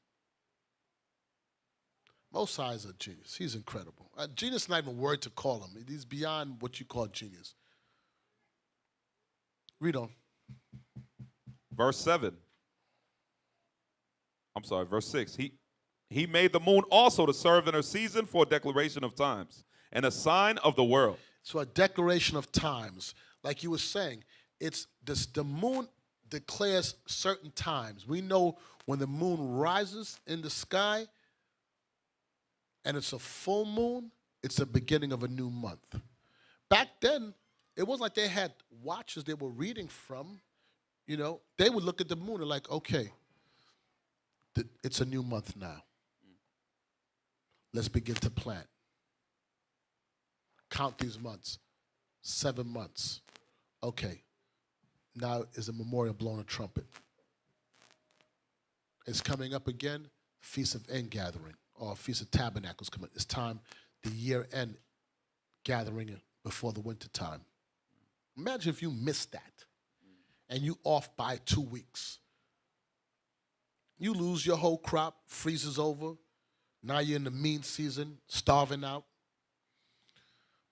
Most High is a genius. He's incredible. Genius is not even a word to call him. He's beyond what you call genius. Read on. Verse 7. I'm sorry, verse 6. He made the moon also to serve in her season for a declaration of times and a sign of the world. So a declaration of times. Like you were saying, it's this, the moon declares certain times. We know when the moon rises in the sky and it's a full moon, it's the beginning of a new month. Back then, it wasn't like they had watches they were reading from. You know, they would look at the moon and like, okay, it's a new month now. Let's begin to plant. Count these months. 7 months. Okay. Now is the memorial blowing a trumpet. It's coming up again. Feast of End gathering or Feast of Tabernacles coming. It's time, the year end gathering before the winter time. Imagine if you missed that and you off by 2 weeks. You lose your whole crop, freezes over. Now you're in the mean season, starving out.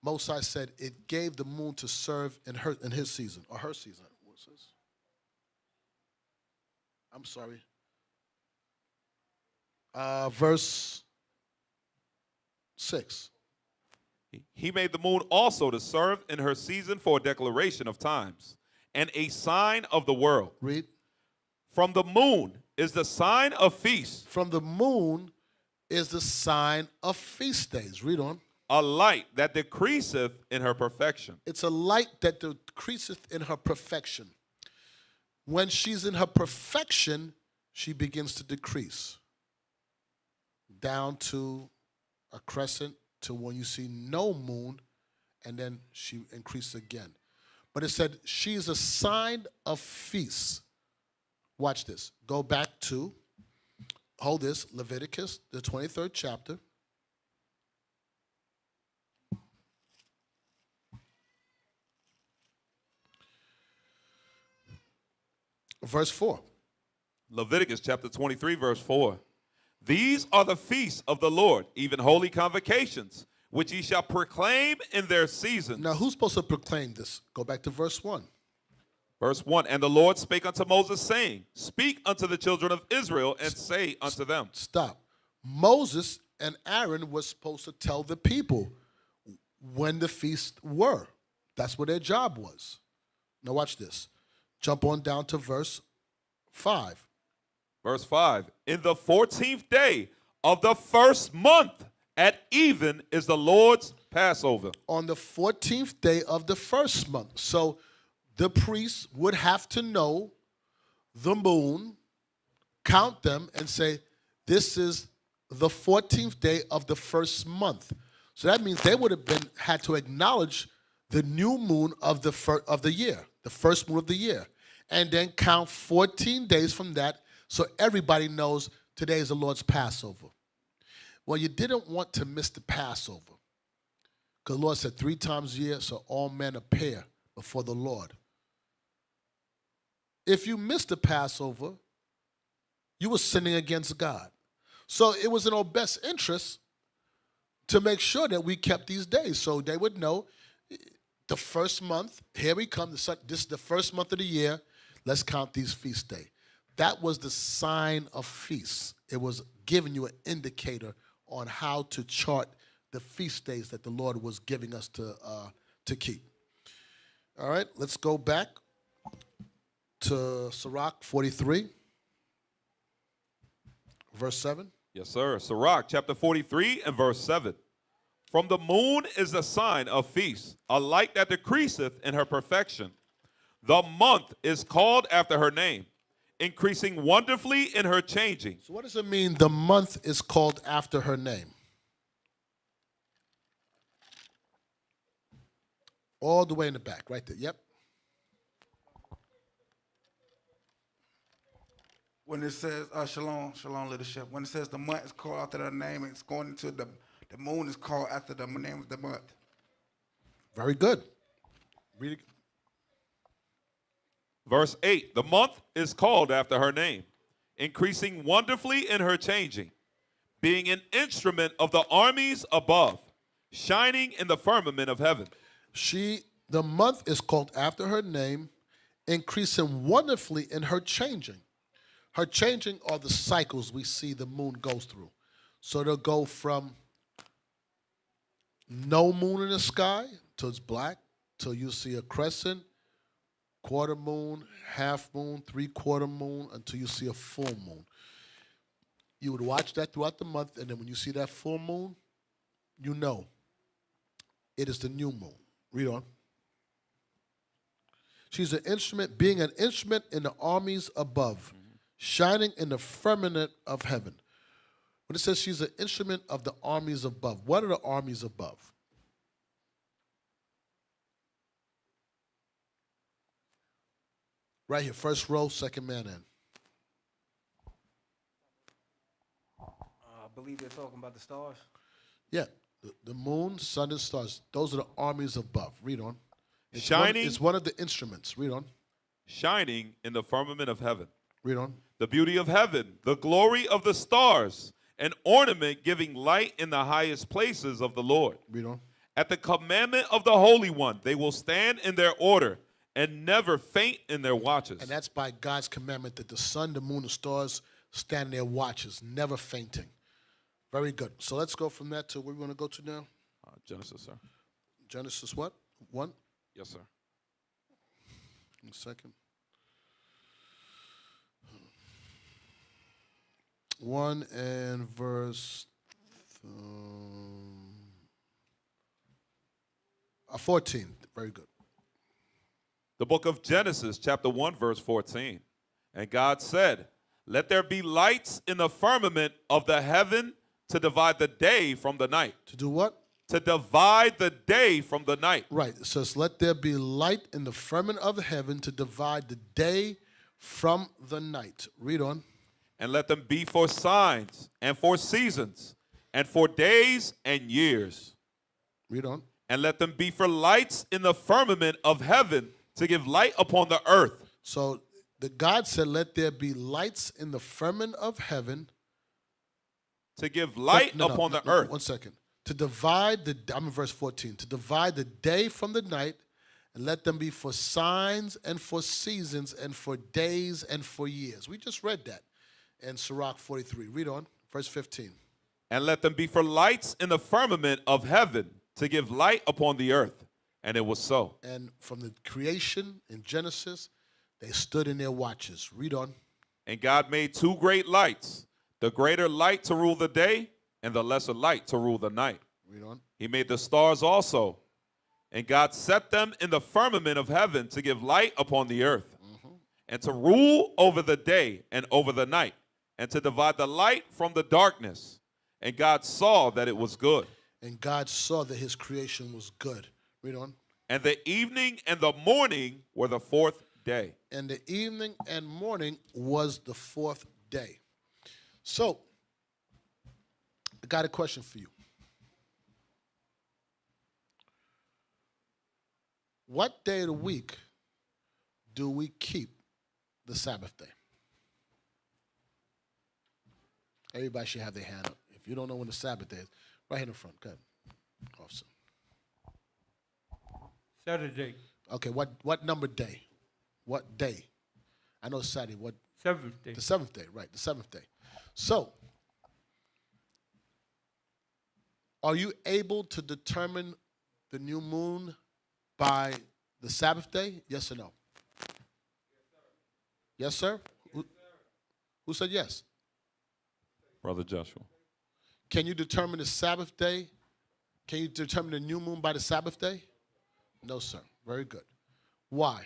Mosai said it gave the moon to serve in his season, or her season. What's this? I'm sorry. Verse 6. He made the moon also to serve in her season for a declaration of times and a sign of the world. Read. From the moon is the sign of feasts. From the moon is the sign of feast days. Read on. A light that decreaseth in her perfection. It's a light that decreaseth in her perfection. When she's in her perfection, she begins to decrease. Down to a crescent to when you see no moon, and then she increases again. But it said she's a sign of feasts. Watch this. Go back to, hold this, Leviticus, the 23rd chapter. Verse 4. Leviticus chapter 23, verse 4. These are the feasts of the Lord, even holy convocations, which ye shall proclaim in their seasons. Now, who's supposed to proclaim this? Go back to verse 1. Verse 1, and the Lord spake unto Moses, saying, speak unto the children of Israel, and say unto them. Stop. Moses and Aaron were supposed to tell the people when the feasts were. That's what their job was. Now watch this. Jump on down to verse 5. Verse 5, in the 14th day of the first month at even is the Lord's Passover. On the 14th day of the first month. So the priests would have to know the moon, count them, and say, this is the 14th day of the first month. So that means they would have had to acknowledge the new moon of the year, the first moon of the year, and then count 14 days from that so everybody knows today is the Lord's Passover. Well, you didn't want to miss the Passover because the Lord said 3 times a year so all men appear before the Lord. If you missed the Passover, you were sinning against God. So it was in our best interest to make sure that we kept these days so they would know the first month, here we come, this is the first month of the year, let's count these feast days. That was the sign of feasts. It was giving you an indicator on how to chart the feast days that the Lord was giving us to keep. All right, let's go back to Sirach 43, verse 7. Yes, sir. Sirach chapter 43 and verse 7. From the moon is a sign of feast, a light that decreaseth in her perfection. The month is called after her name, increasing wonderfully in her changing. So what does it mean the month is called after her name? All the way in the back, right there. Yep. When it says, shalom, leadership. When it says the month is called after their name, it's going into the moon is called after the name of the month. Very good. Read it. Verse 8, the month is called after her name, increasing wonderfully in her changing, being an instrument of the armies above, shining in the firmament of heaven. The month is called after her name, increasing wonderfully in her changing. Her changing are the cycles we see the moon goes through. So they'll go from no moon in the sky till it's black, till you see a crescent, quarter moon, half moon, 3/4 moon, until you see a full moon. You would watch that throughout the month, and then when you see that full moon, you know it is the new moon. Read on. She's an instrument, being an instrument in the armies above, shining in the firmament of heaven. When it says she's an instrument of the armies above, what are the armies above? Right here, first row, second man in. I believe they're talking about the stars. Yeah, the moon, sun, and stars. Those are the armies above. Read on. It's one of the instruments. Read on. Shining in the firmament of heaven. Read on. The beauty of heaven, the glory of the stars, an ornament giving light in the highest places of the Lord. Read on. At the commandment of the Holy One, they will stand in their order and never faint in their watches. And that's by God's commandment that the sun, the moon, the stars stand in their watches, never fainting. Very good. So let's go from that to where we want to go to now. Genesis, sir. Genesis what? 1? Yes, sir. 1 second. 1 and verse 14. Very good. The book of Genesis, chapter 1, verse 14. And God said, let there be lights in the firmament of the heaven to divide the day from the night. To do what? To divide the day from the night. Right. It says, let there be light in the firmament of heaven to divide the day from the night. Read on. And let them be for signs and for seasons and for days and years. Read on. And let them be for lights in the firmament of heaven to give light upon the earth. So the God said, let there be lights in the firmament of heaven. To give light upon the earth. 1 second. To divide I'm in verse 14. To divide the day from the night, and let them be for signs and for seasons and for days and for years. We just read that in Sirach 43. Read on, verse 15. And let them be for lights in the firmament of heaven to give light upon the earth. And it was so. And from the creation in Genesis, they stood in their watches. Read on. And God made 2 great lights, the greater light to rule the day and the lesser light to rule the night. Read on. He made the stars also. And God set them in the firmament of heaven to give light upon the earth, and to rule over the day and over the night, and to divide the light from the darkness. And God saw that it was good. And God saw that his creation was good. Read on. And the evening and the morning were the 4th day. And the evening and morning was the 4th day. So, I got a question for you. What day of the week do we keep the Sabbath day? Everybody should have their hand up. If you don't know when the Sabbath day is, right here in the front. Go ahead, officer. Saturday. Okay, what number day? What day? I know Saturday. What? 7th day. The 7th day, right, the 7th day. So, are you able to determine the new moon by the Sabbath day? Yes or no? Yes, sir? Who said yes? Brother Joshua. Can you determine the Sabbath day Can you determine the new moon by the Sabbath day? No, sir. Very good. Why?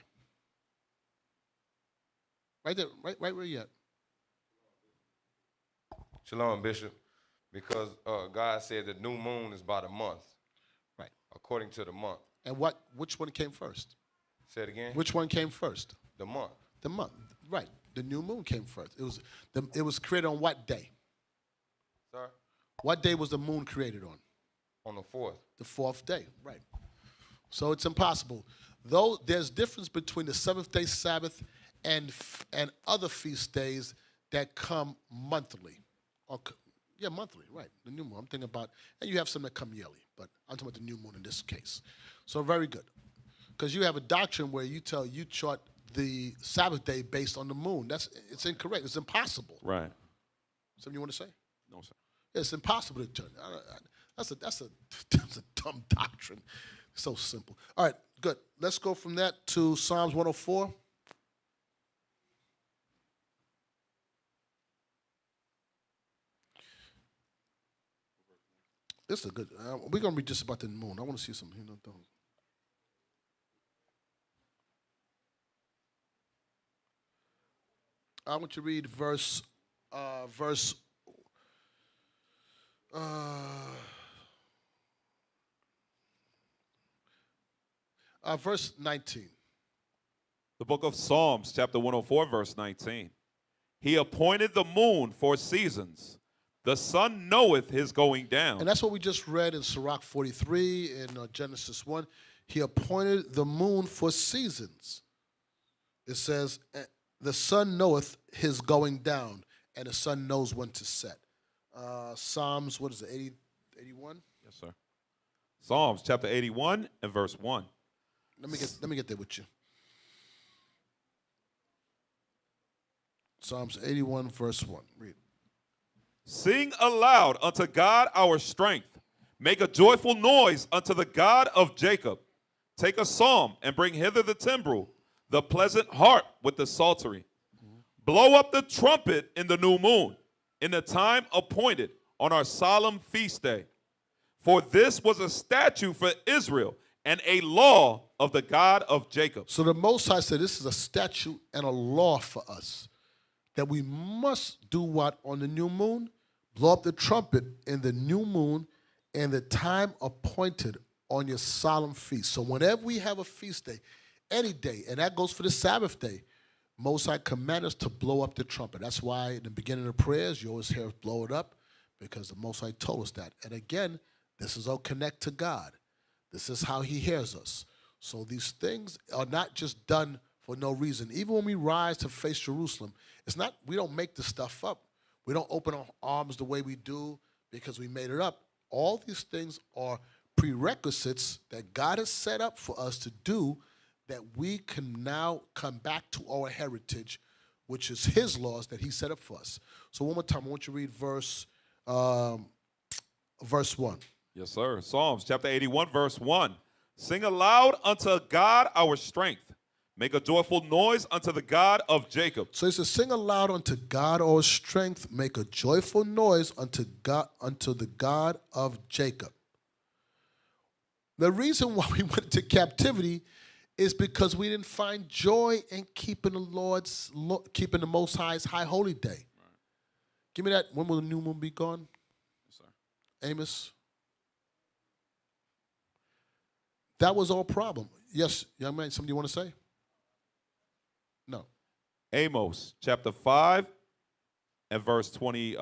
Right there, right where you at? Shalom, Bishop. Because God said the new moon is about a month. Right. According to the month. And which one came first? Say it again. Which one came first? The month. The month. Right. The new moon came first. It was created on what day? Sir? What day was the moon created on? On the 4th. The 4th day. Right. So it's impossible. Though there's difference between the 7th-day Sabbath and other feast days that come monthly. Yeah, monthly, right. The new moon. I'm thinking about, and you have some that come yearly, but I'm talking about the new moon in this case. So very good. Because you have a doctrine where you chart the Sabbath day based on the moon. It's incorrect. It's impossible. Right. Something you want to say? No, sir. It's impossible to turn. That's a dumb doctrine. So simple. All right, good. Let's go from that to Psalms 104. This is a good. We're gonna read just about the moon. I want to see something. I want you to read verse 19. The book of Psalms, chapter 104, verse 19. He appointed the moon for seasons. The sun knoweth his going down. And that's what we just read in Sirach 43 in Genesis 1. He appointed the moon for seasons. It says, the sun knoweth his going down, and the sun knows when to set. Psalms, what is it, 81? Yes, sir. Psalms chapter 81 and verse 1. Let me get there with you. Psalms 81, verse 1. Read. Sing aloud unto God our strength. Make a joyful noise unto the God of Jacob. Take a psalm and bring hither the timbrel, the pleasant harp with the psaltery. Blow up the trumpet in the new moon, in the time appointed on our solemn feast day. For this was a statute for Israel and a law of the God of Jacob. So the Most High said this is a statute and a law for us, that we must do what on the new moon? Blow up the trumpet in the new moon and the time appointed on your solemn feast. So whenever we have a feast day, any day, and that goes for the Sabbath day, Most High command us to blow up the trumpet. That's why in the beginning of prayers, you always hear us blow it up, because the Most High told us that. And again, this is all connect to God. This is how he hears us. So these things are not just done for no reason. Even when we rise to face Jerusalem, it's not, we don't make this stuff up. We don't open our arms the way we do because we made it up. All these things are prerequisites that God has set up for us to do, that we can now come back to our heritage, which is his laws that he set up for us. So one more time, I want you to read verse 1. Yes, sir. Psalms chapter 81, verse 1. Sing aloud unto God our strength. Make a joyful noise unto the God of Jacob. So he says, sing aloud unto God our strength. Make a joyful noise unto the God of Jacob. The reason why we went into captivity is because we didn't find joy in keeping the Most High's high holy day. Right. Give me that. When will the new moon be gone? Yes, sir. Amos. That was our problem. Yes, young man, something you want to say? No. Amos chapter 5 and verse 20.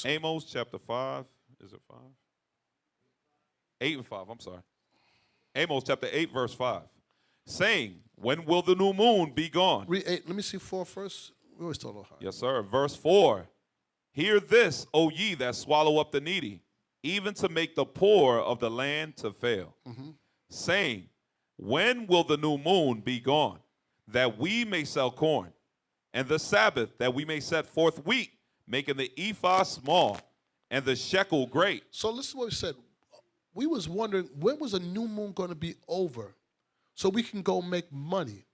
Amos chapter 5. Is it 5? 8 and 5, I'm sorry. Amos chapter 8, verse 5. Saying, when will the new moon be gone? Read 8. Let me see 4 first. We always talk about high. Yes, sir. Verse 4. Hear this, O ye that swallow up the needy, even to make the poor of the land to fail. Mm-hmm. Saying, when will the new moon be gone, that we may sell corn, and the Sabbath, that we may set forth wheat, making the ephah small, and the shekel great? So listen to what we said. We was wondering, when was a new moon going to be over so we can go make money?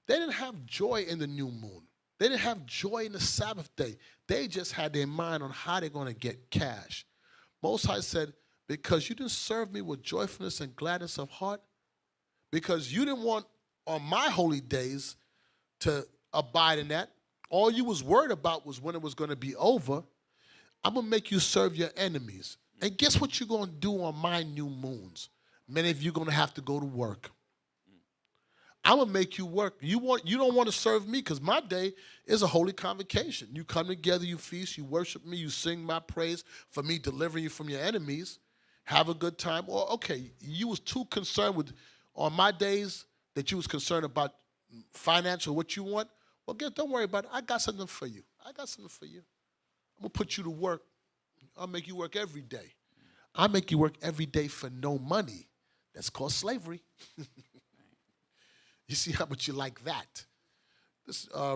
They didn't have joy in the new moon. They didn't have joy in the Sabbath day. They just had their mind on how they're going to get cash. Most High said, because you didn't serve me with joyfulness and gladness of heart, because you didn't want on my holy days to abide in that, all you was worried about was when it was going to be over, I'm going to make you serve your enemies. And guess what you're going to do on my new moons? Many of you are going to have to go to work. I'm going to make you work. You don't want to serve me because my day is a holy convocation. You come together, you feast, you worship me, you sing my praise for me delivering you from your enemies. Have a good time. Or, okay, you was too concerned with, on my days, that you was concerned about financial, what you want. Well, don't worry about it. I got something for you. I'm going to put you to work. I'll make you work every day. I make you work every day for no money. That's called slavery. You see how much you like that.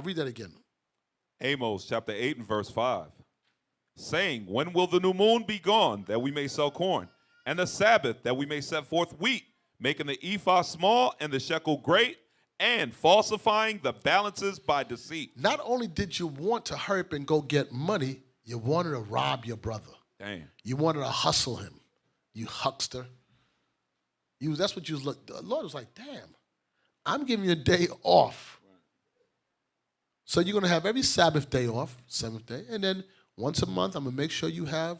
Read that again. Amos chapter 8 and verse 5. Saying, when will the new moon be gone, that we may sell corn, and the Sabbath, that we may set forth wheat, making the ephah small and the shekel great, and falsifying the balances by deceit. Not only did you want to hurry up and go get money, you wanted to rob your brother. Damn. You wanted to hustle him, you huckster. That's what you was looking. The Lord was like, damn, I'm giving you a day off. So you're going to have every Sabbath day off, seventh day, and then once a month I'm going to make sure you have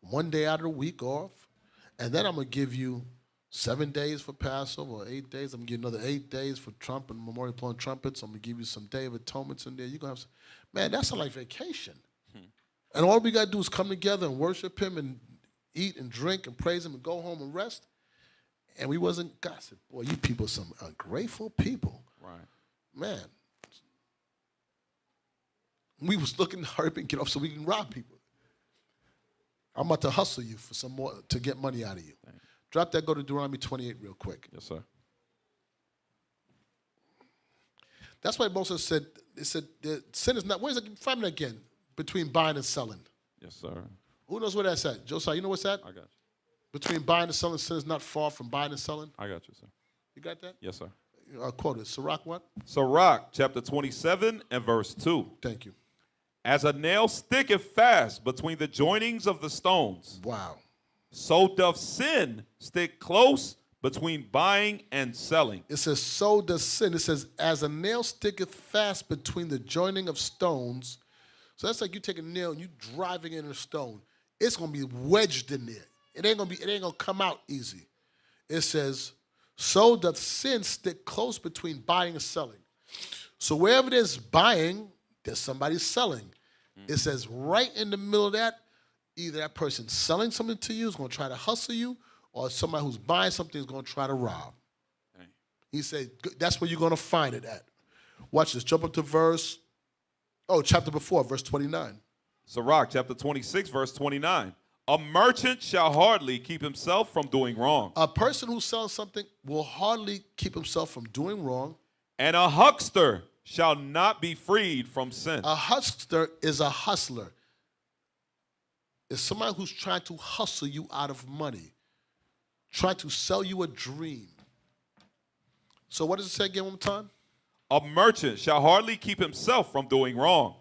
one day out of the week off, and then I'm going to give you 7 days for Passover, or 8 days. I'm going to give you another 8 days for trumpet, memorial blowing trumpets. I'm going to give you some Day of Atonements in there. You're going to have man, that's like vacation. And all we got to do is come together and worship him and eat and drink and praise him and go home and rest. And we wasn't, God said, boy, you people are some ungrateful people. Right. Man. We was looking to hurry up and get off so we can rob people. I'm about to hustle you for some more to get money out of you. Thanks. Drop that, go to Deuteronomy 28 real quick. Yes, sir. That's why Moses said, sin is not, where's it, find it again, between buying and selling. Yes, sir. Who knows where that's at? Josiah, you know what's that? I got you. Between buying and selling, sin is not far from buying and selling. I got you, sir. You got that? Yes, sir. Quote it. Sirach what? Sirach chapter 27 and verse 2. Thank you. As a nail sticketh fast between the joinings of the stones. Wow. So doth sin stick close between buying and selling. It says, so does sin. It says, as a nail sticketh fast between the joining of stones. So that's like you take a nail and you driving it in a stone. It's gonna be wedged in there. It ain't gonna come out easy. It says, so doth sin stick close between buying and selling. So wherever there's buying, there's somebody selling. It says right in the middle of that, either that person selling something to you is going to try to hustle you, or somebody who's buying something is going to try to rob. Dang. He said, that's where you're going to find it at. Watch this. Jump up to chapter before, verse 29. Sirach chapter 26, verse 29. A merchant shall hardly keep himself from doing wrong. A person who sells something will hardly keep himself from doing wrong. And a huckster shall not be freed from sin. A huckster is a hustler. It's somebody who's trying to hustle you out of money, trying to sell you a dream. So what does it say again one more time? A merchant shall hardly keep himself from doing wrong,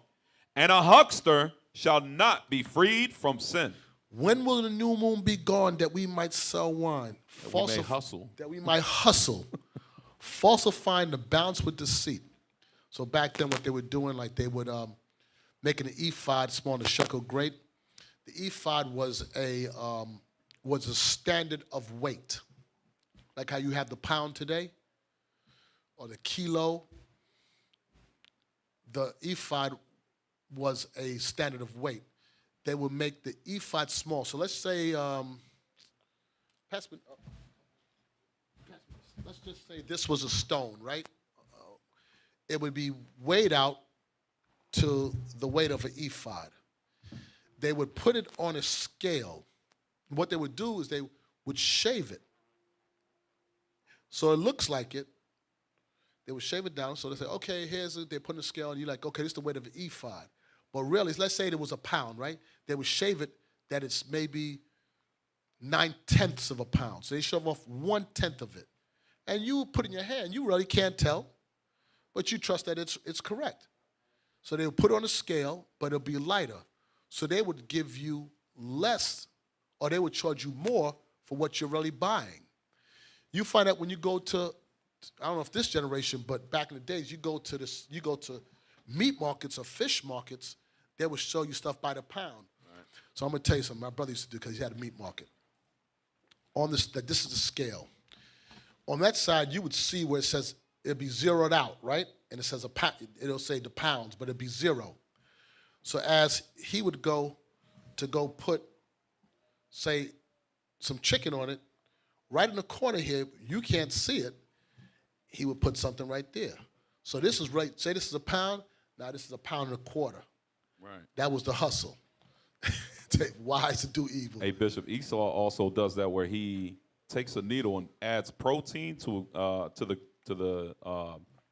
and a huckster shall not be freed from sin. When will the new moon be gone that we might sell wine? That we may hustle. That we might hustle, falsifying the balance with deceit. So back then what they were doing, like they would making an ephod small and a shekel great. The ephod was a standard of weight. Like how you have the pound today or the kilo. The ephod was a standard of weight. They would make the ephod small. So let's say, let's just say this was a stone, right? It would be weighed out to the weight of an ephod. They would put it on a scale. What they would do is they would shave it. So it looks like it. They would shave it down. So they say, okay, they put in a scale, and you're like, okay, this is the weight of an ephod. But really, let's say it was a pound, right? They would shave it that it's maybe 9/10 of a pound. So they shave off 1/10 of it. And you put in your hand, you really can't tell, but you trust that it's correct. So they would put it on a scale, but it'll be lighter. So they would give you less, or they would charge you more for what you're really buying. You find out when you go to, I don't know if this generation, but back in the days, you go to meat markets or fish markets, they would show you stuff by the pound. Right. So I'm gonna tell you something my brother used to do because he had a meat market. On this is the scale. On that side, you would see where it says it'll be zeroed out, right? And it says it'll say the pounds, but it'll be zero. So as he would go put, say, some chicken on it, right in the corner here, you can't see it, he would put something right there. So this is right, say this is a pound, now this is a pound and a quarter. Right. That was the hustle. Wise to do evil. Hey, Bishop, Esau also does that where he takes a needle and adds protein to the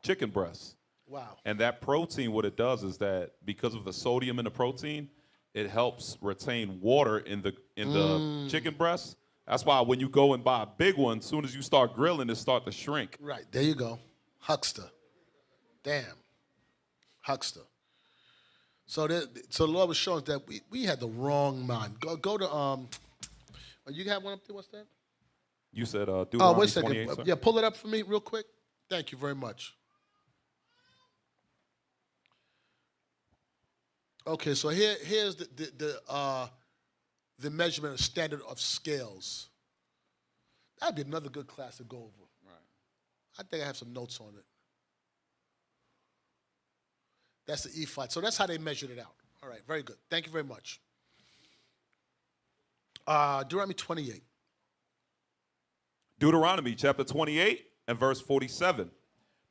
chicken breast. Wow. And that protein, what it does is that because of the sodium in the protein, it helps retain water in the chicken breast. That's why when you go and buy a big one, as soon as you start grilling, it starts to shrink. Right, there you go. Huckster. Damn. Huckster. So the Lord was showing us that we had the wrong mind. Go to, you have one up there, what's that? You said Deuteronomy wait a second. 28, sir? Yeah, pull it up for me real quick. Thank you very much. Okay, so here's the measurement of standard of scales. That'd be another good class to go over. Right. I think I have some notes on it. That's the ephod. So that's how they measured it out. All right, very good. Thank you very much. Deuteronomy 28. Deuteronomy chapter 28 and verse 47.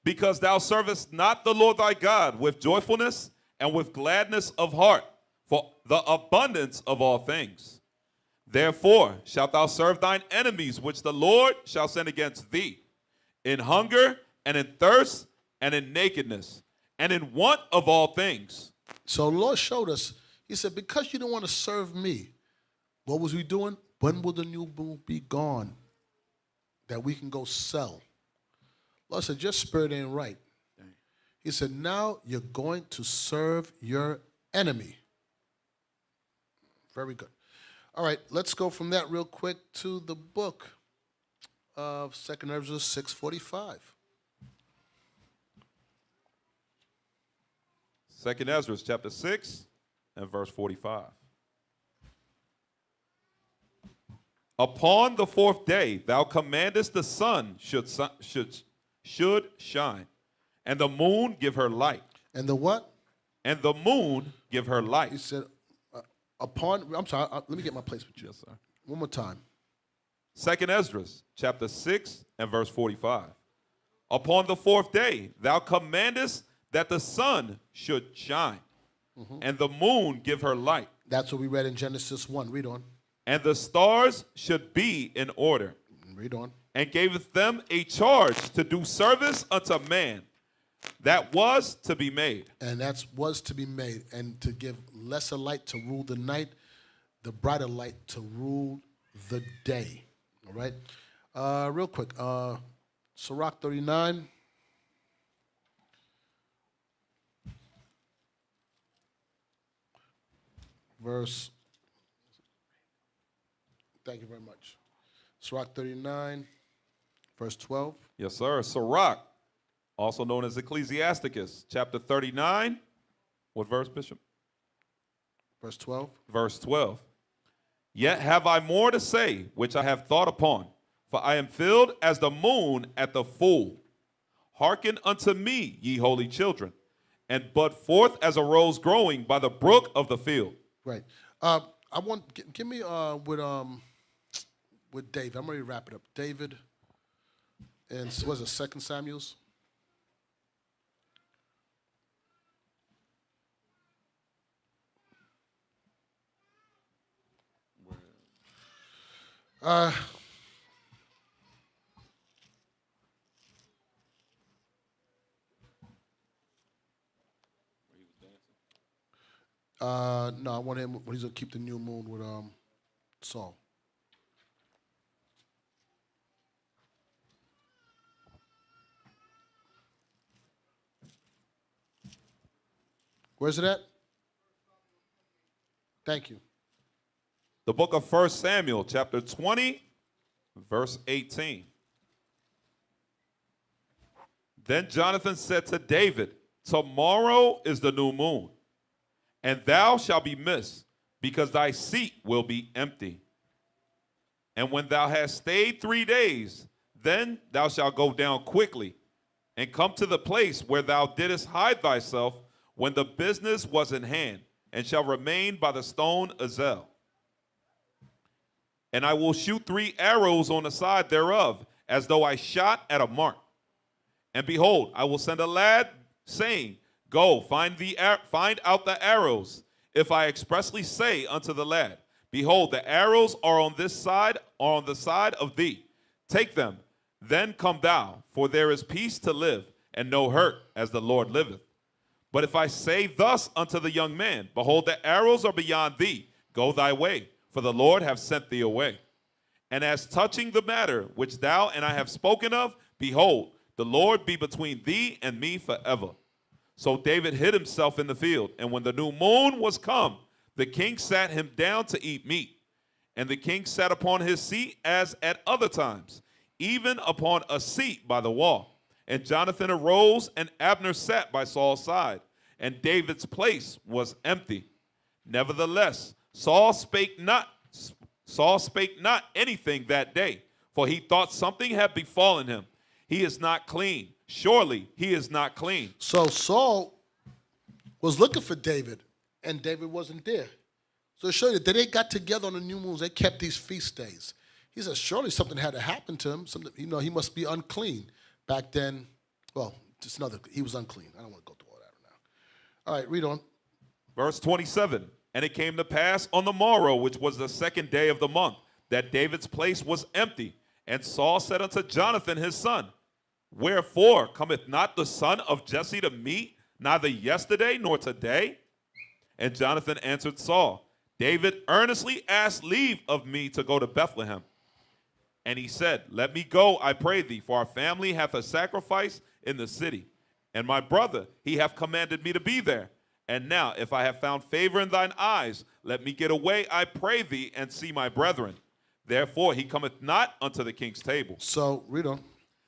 Because thou servest not the Lord thy God with joyfulness and with gladness of heart for the abundance of all things. Therefore shalt thou serve thine enemies, which the Lord shall send against thee, in hunger and in thirst and in nakedness and in want of all things. So the Lord showed us, he said, because you don't want to serve me, what was we doing? When will the new moon be gone that we can go sell? Lord said, your spirit ain't right. He said, now you're going to serve your enemy. Very good. All right, let's go from that real quick to the book of 2 Ezra 6:45. 2 Ezra chapter 6 and verse 45. Upon the fourth day thou commandest the sun should shine, and the moon give her light. And the what? And the moon give her light. He said, I'm sorry, let me get my place with you. Yes, sir. One more time. 2 Ezra chapter 6 and verse 45. Upon the fourth day thou commandest that the sun should shine, and the moon give her light. That's what we read in Genesis 1. Read on. And the stars should be in order. Read on. And gaveth them a charge to do service unto man that was to be made. And that was to be made, and to give lesser light to rule the night, the brighter light to rule the day. All right? Real quick, Sirach 39. Verse, thank you very much. Sirach 39, verse 12. Yes, sir. Sirach, also known as Ecclesiasticus, chapter 39. What verse, Bishop? Verse 12. Verse 12. Yet have I more to say, which I have thought upon, for I am filled as the moon at the full. Hearken unto me, ye holy children, and bud forth as a rose growing by the brook of the field. Right. Give me with David. I'm ready to wrap it up. David, and was it 2 Samuel's? No, I want him when he's gonna keep the new moon with Saul. Where's it at? Thank you. The book of 1 Samuel, chapter 20, verse 18. Then Jonathan said to David, tomorrow is the new moon, and thou shalt be missed, because thy seat will be empty. And when thou hast stayed 3 days, then thou shalt go down quickly, and come to the place where thou didst hide thyself when the business was in hand, and shall remain by the stone Azel. And I will shoot 3 arrows on the side thereof, as though I shot at a mark. And behold, I will send a lad, saying, go, find out the arrows. If I expressly say unto the lad, behold, the arrows are on this side, or on the side of thee. Take them, then come thou, for there is peace to live, and no hurt, as the Lord liveth. But if I say thus unto the young man, behold, the arrows are beyond thee, go thy way, for the Lord hath sent thee away. And as touching the matter which thou and I have spoken of, behold, the Lord be between thee and me forever. So David hid himself in the field, and when the new moon was come, the king sat him down to eat meat. And the king sat upon his seat as at other times, even upon a seat by the wall. And Jonathan arose, and Abner sat by Saul's side, and David's place was empty. Nevertheless, Saul spake not anything that day, for he thought something had befallen him. He is not clean. Surely he is not clean. So Saul was looking for David, and David wasn't there. So it showed you that they got together on the new moons. They kept these feast days. He said, surely something had to happen to him. Something, he must be unclean. Back then, well, he was unclean. I don't want to go through all that now. All right, read on. Verse 27, and it came to pass on the morrow, which was the 2nd day of the month, that David's place was empty. And Saul said unto Jonathan his son, wherefore cometh not the son of Jesse to meet, neither yesterday nor today? And Jonathan answered Saul, David earnestly asked leave of me to go to Bethlehem. And he said, let me go, I pray thee, for our family hath a sacrifice in the city. And my brother, he hath commanded me to be there. And now, if I have found favor in thine eyes, let me get away, I pray thee, and see my brethren. Therefore he cometh not unto the king's table. So, read on.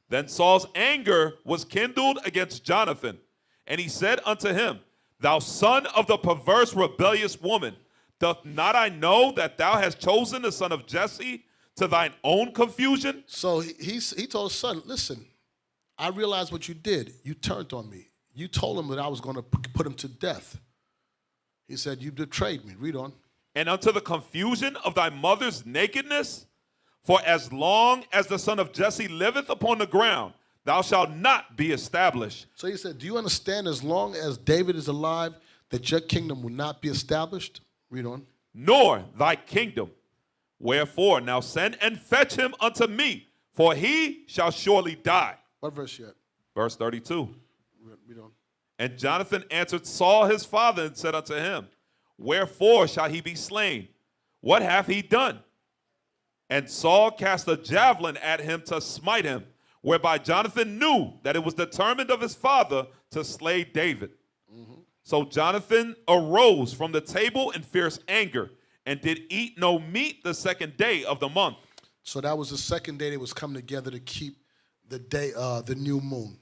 Then Saul's anger was kindled against Jonathan, and he said unto him, thou son of the perverse rebellious woman, doth not I know that thou hast chosen the son of Jesse to thine own confusion? So he told his son, listen, I realized what you did. You turned on me. You told him that I was going to put him to death. He said, you betrayed me. Read on. And unto the confusion of thy mother's nakedness? For as long as the son of Jesse liveth upon the ground, thou shalt not be established. So he said, do you understand as long as David is alive that your kingdom will not be established? Read on. Nor thy kingdom. Wherefore now send and fetch him unto me, for he shall surely die. What verse yet? Verse 32. Read on. And Jonathan answered Saul his father and said unto him, wherefore shall he be slain? What hath he done? And Saul cast a javelin at him to smite him, whereby Jonathan knew that it was determined of his father to slay David. So Jonathan arose from the table in fierce anger, and did eat no meat the 2nd day of the month. So that was the 2nd day they was coming together to keep the day, the new moon.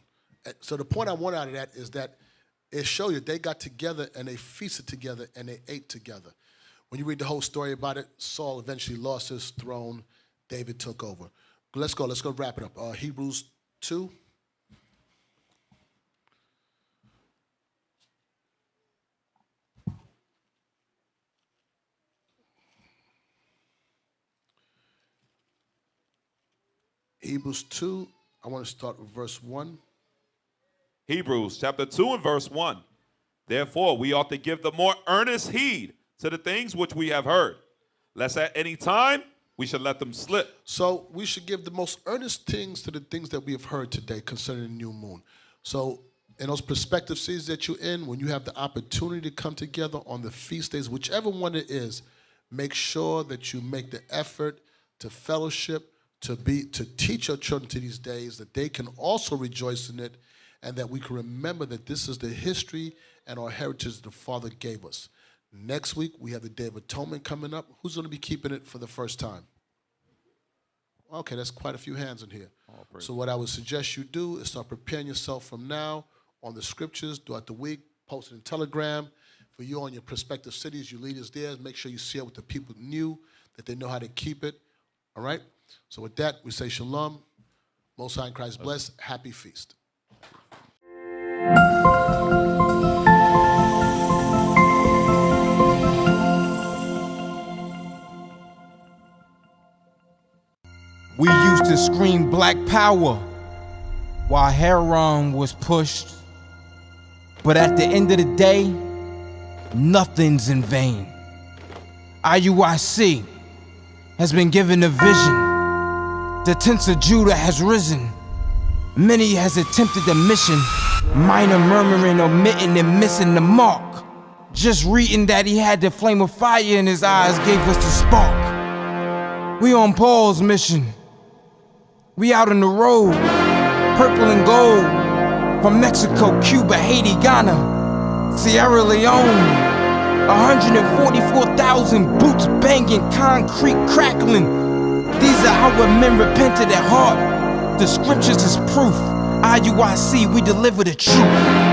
So the point I want out of that is that it showed you they got together and they feasted together and they ate together. When you read the whole story about it, Saul eventually lost his throne. David took over. Let's go wrap it up. Hebrews 2. Hebrews 2, I want to start with verse 1. Hebrews chapter 2 and verse 1. Therefore, we ought to give the more earnest heed to the things which we have heard, lest at any time we should let them slip. So we should give the most earnest things to the things that we have heard today concerning the new moon. So in those prospective seasons that you're in, when you have the opportunity to come together on the feast days, whichever one it is, make sure that you make the effort to fellowship, to teach your children to these days, that they can also rejoice in it, and that we can remember that this is the history and our heritage the Father gave us. Next week, we have the Day of Atonement coming up. Who's going to be keeping it for the first time? Okay, that's quite a few hands in here. So what I would suggest you do is start preparing yourself from now on the scriptures throughout the week, post it in Telegram. For you on your prospective cities, your leaders there, make sure you share with the people new, that they know how to keep it. All right? So with that, we say shalom. Most High in Christ bless. Happy feast. We used to scream black power while heroin was pushed. But at the end of the day, nothing's in vain. IUIC has been given a vision. The tents of Judah has risen. Many has attempted the mission. Minor murmuring, omitting, and missing the mark. Just reading that he had the flame of fire in his eyes gave us the spark. We on Paul's mission. We out on the road, purple and gold, from Mexico, Cuba, Haiti, Ghana, Sierra Leone. 144,000 boots banging, concrete crackling. These are our men repented at heart. The scriptures is proof. IUIC, we deliver the truth.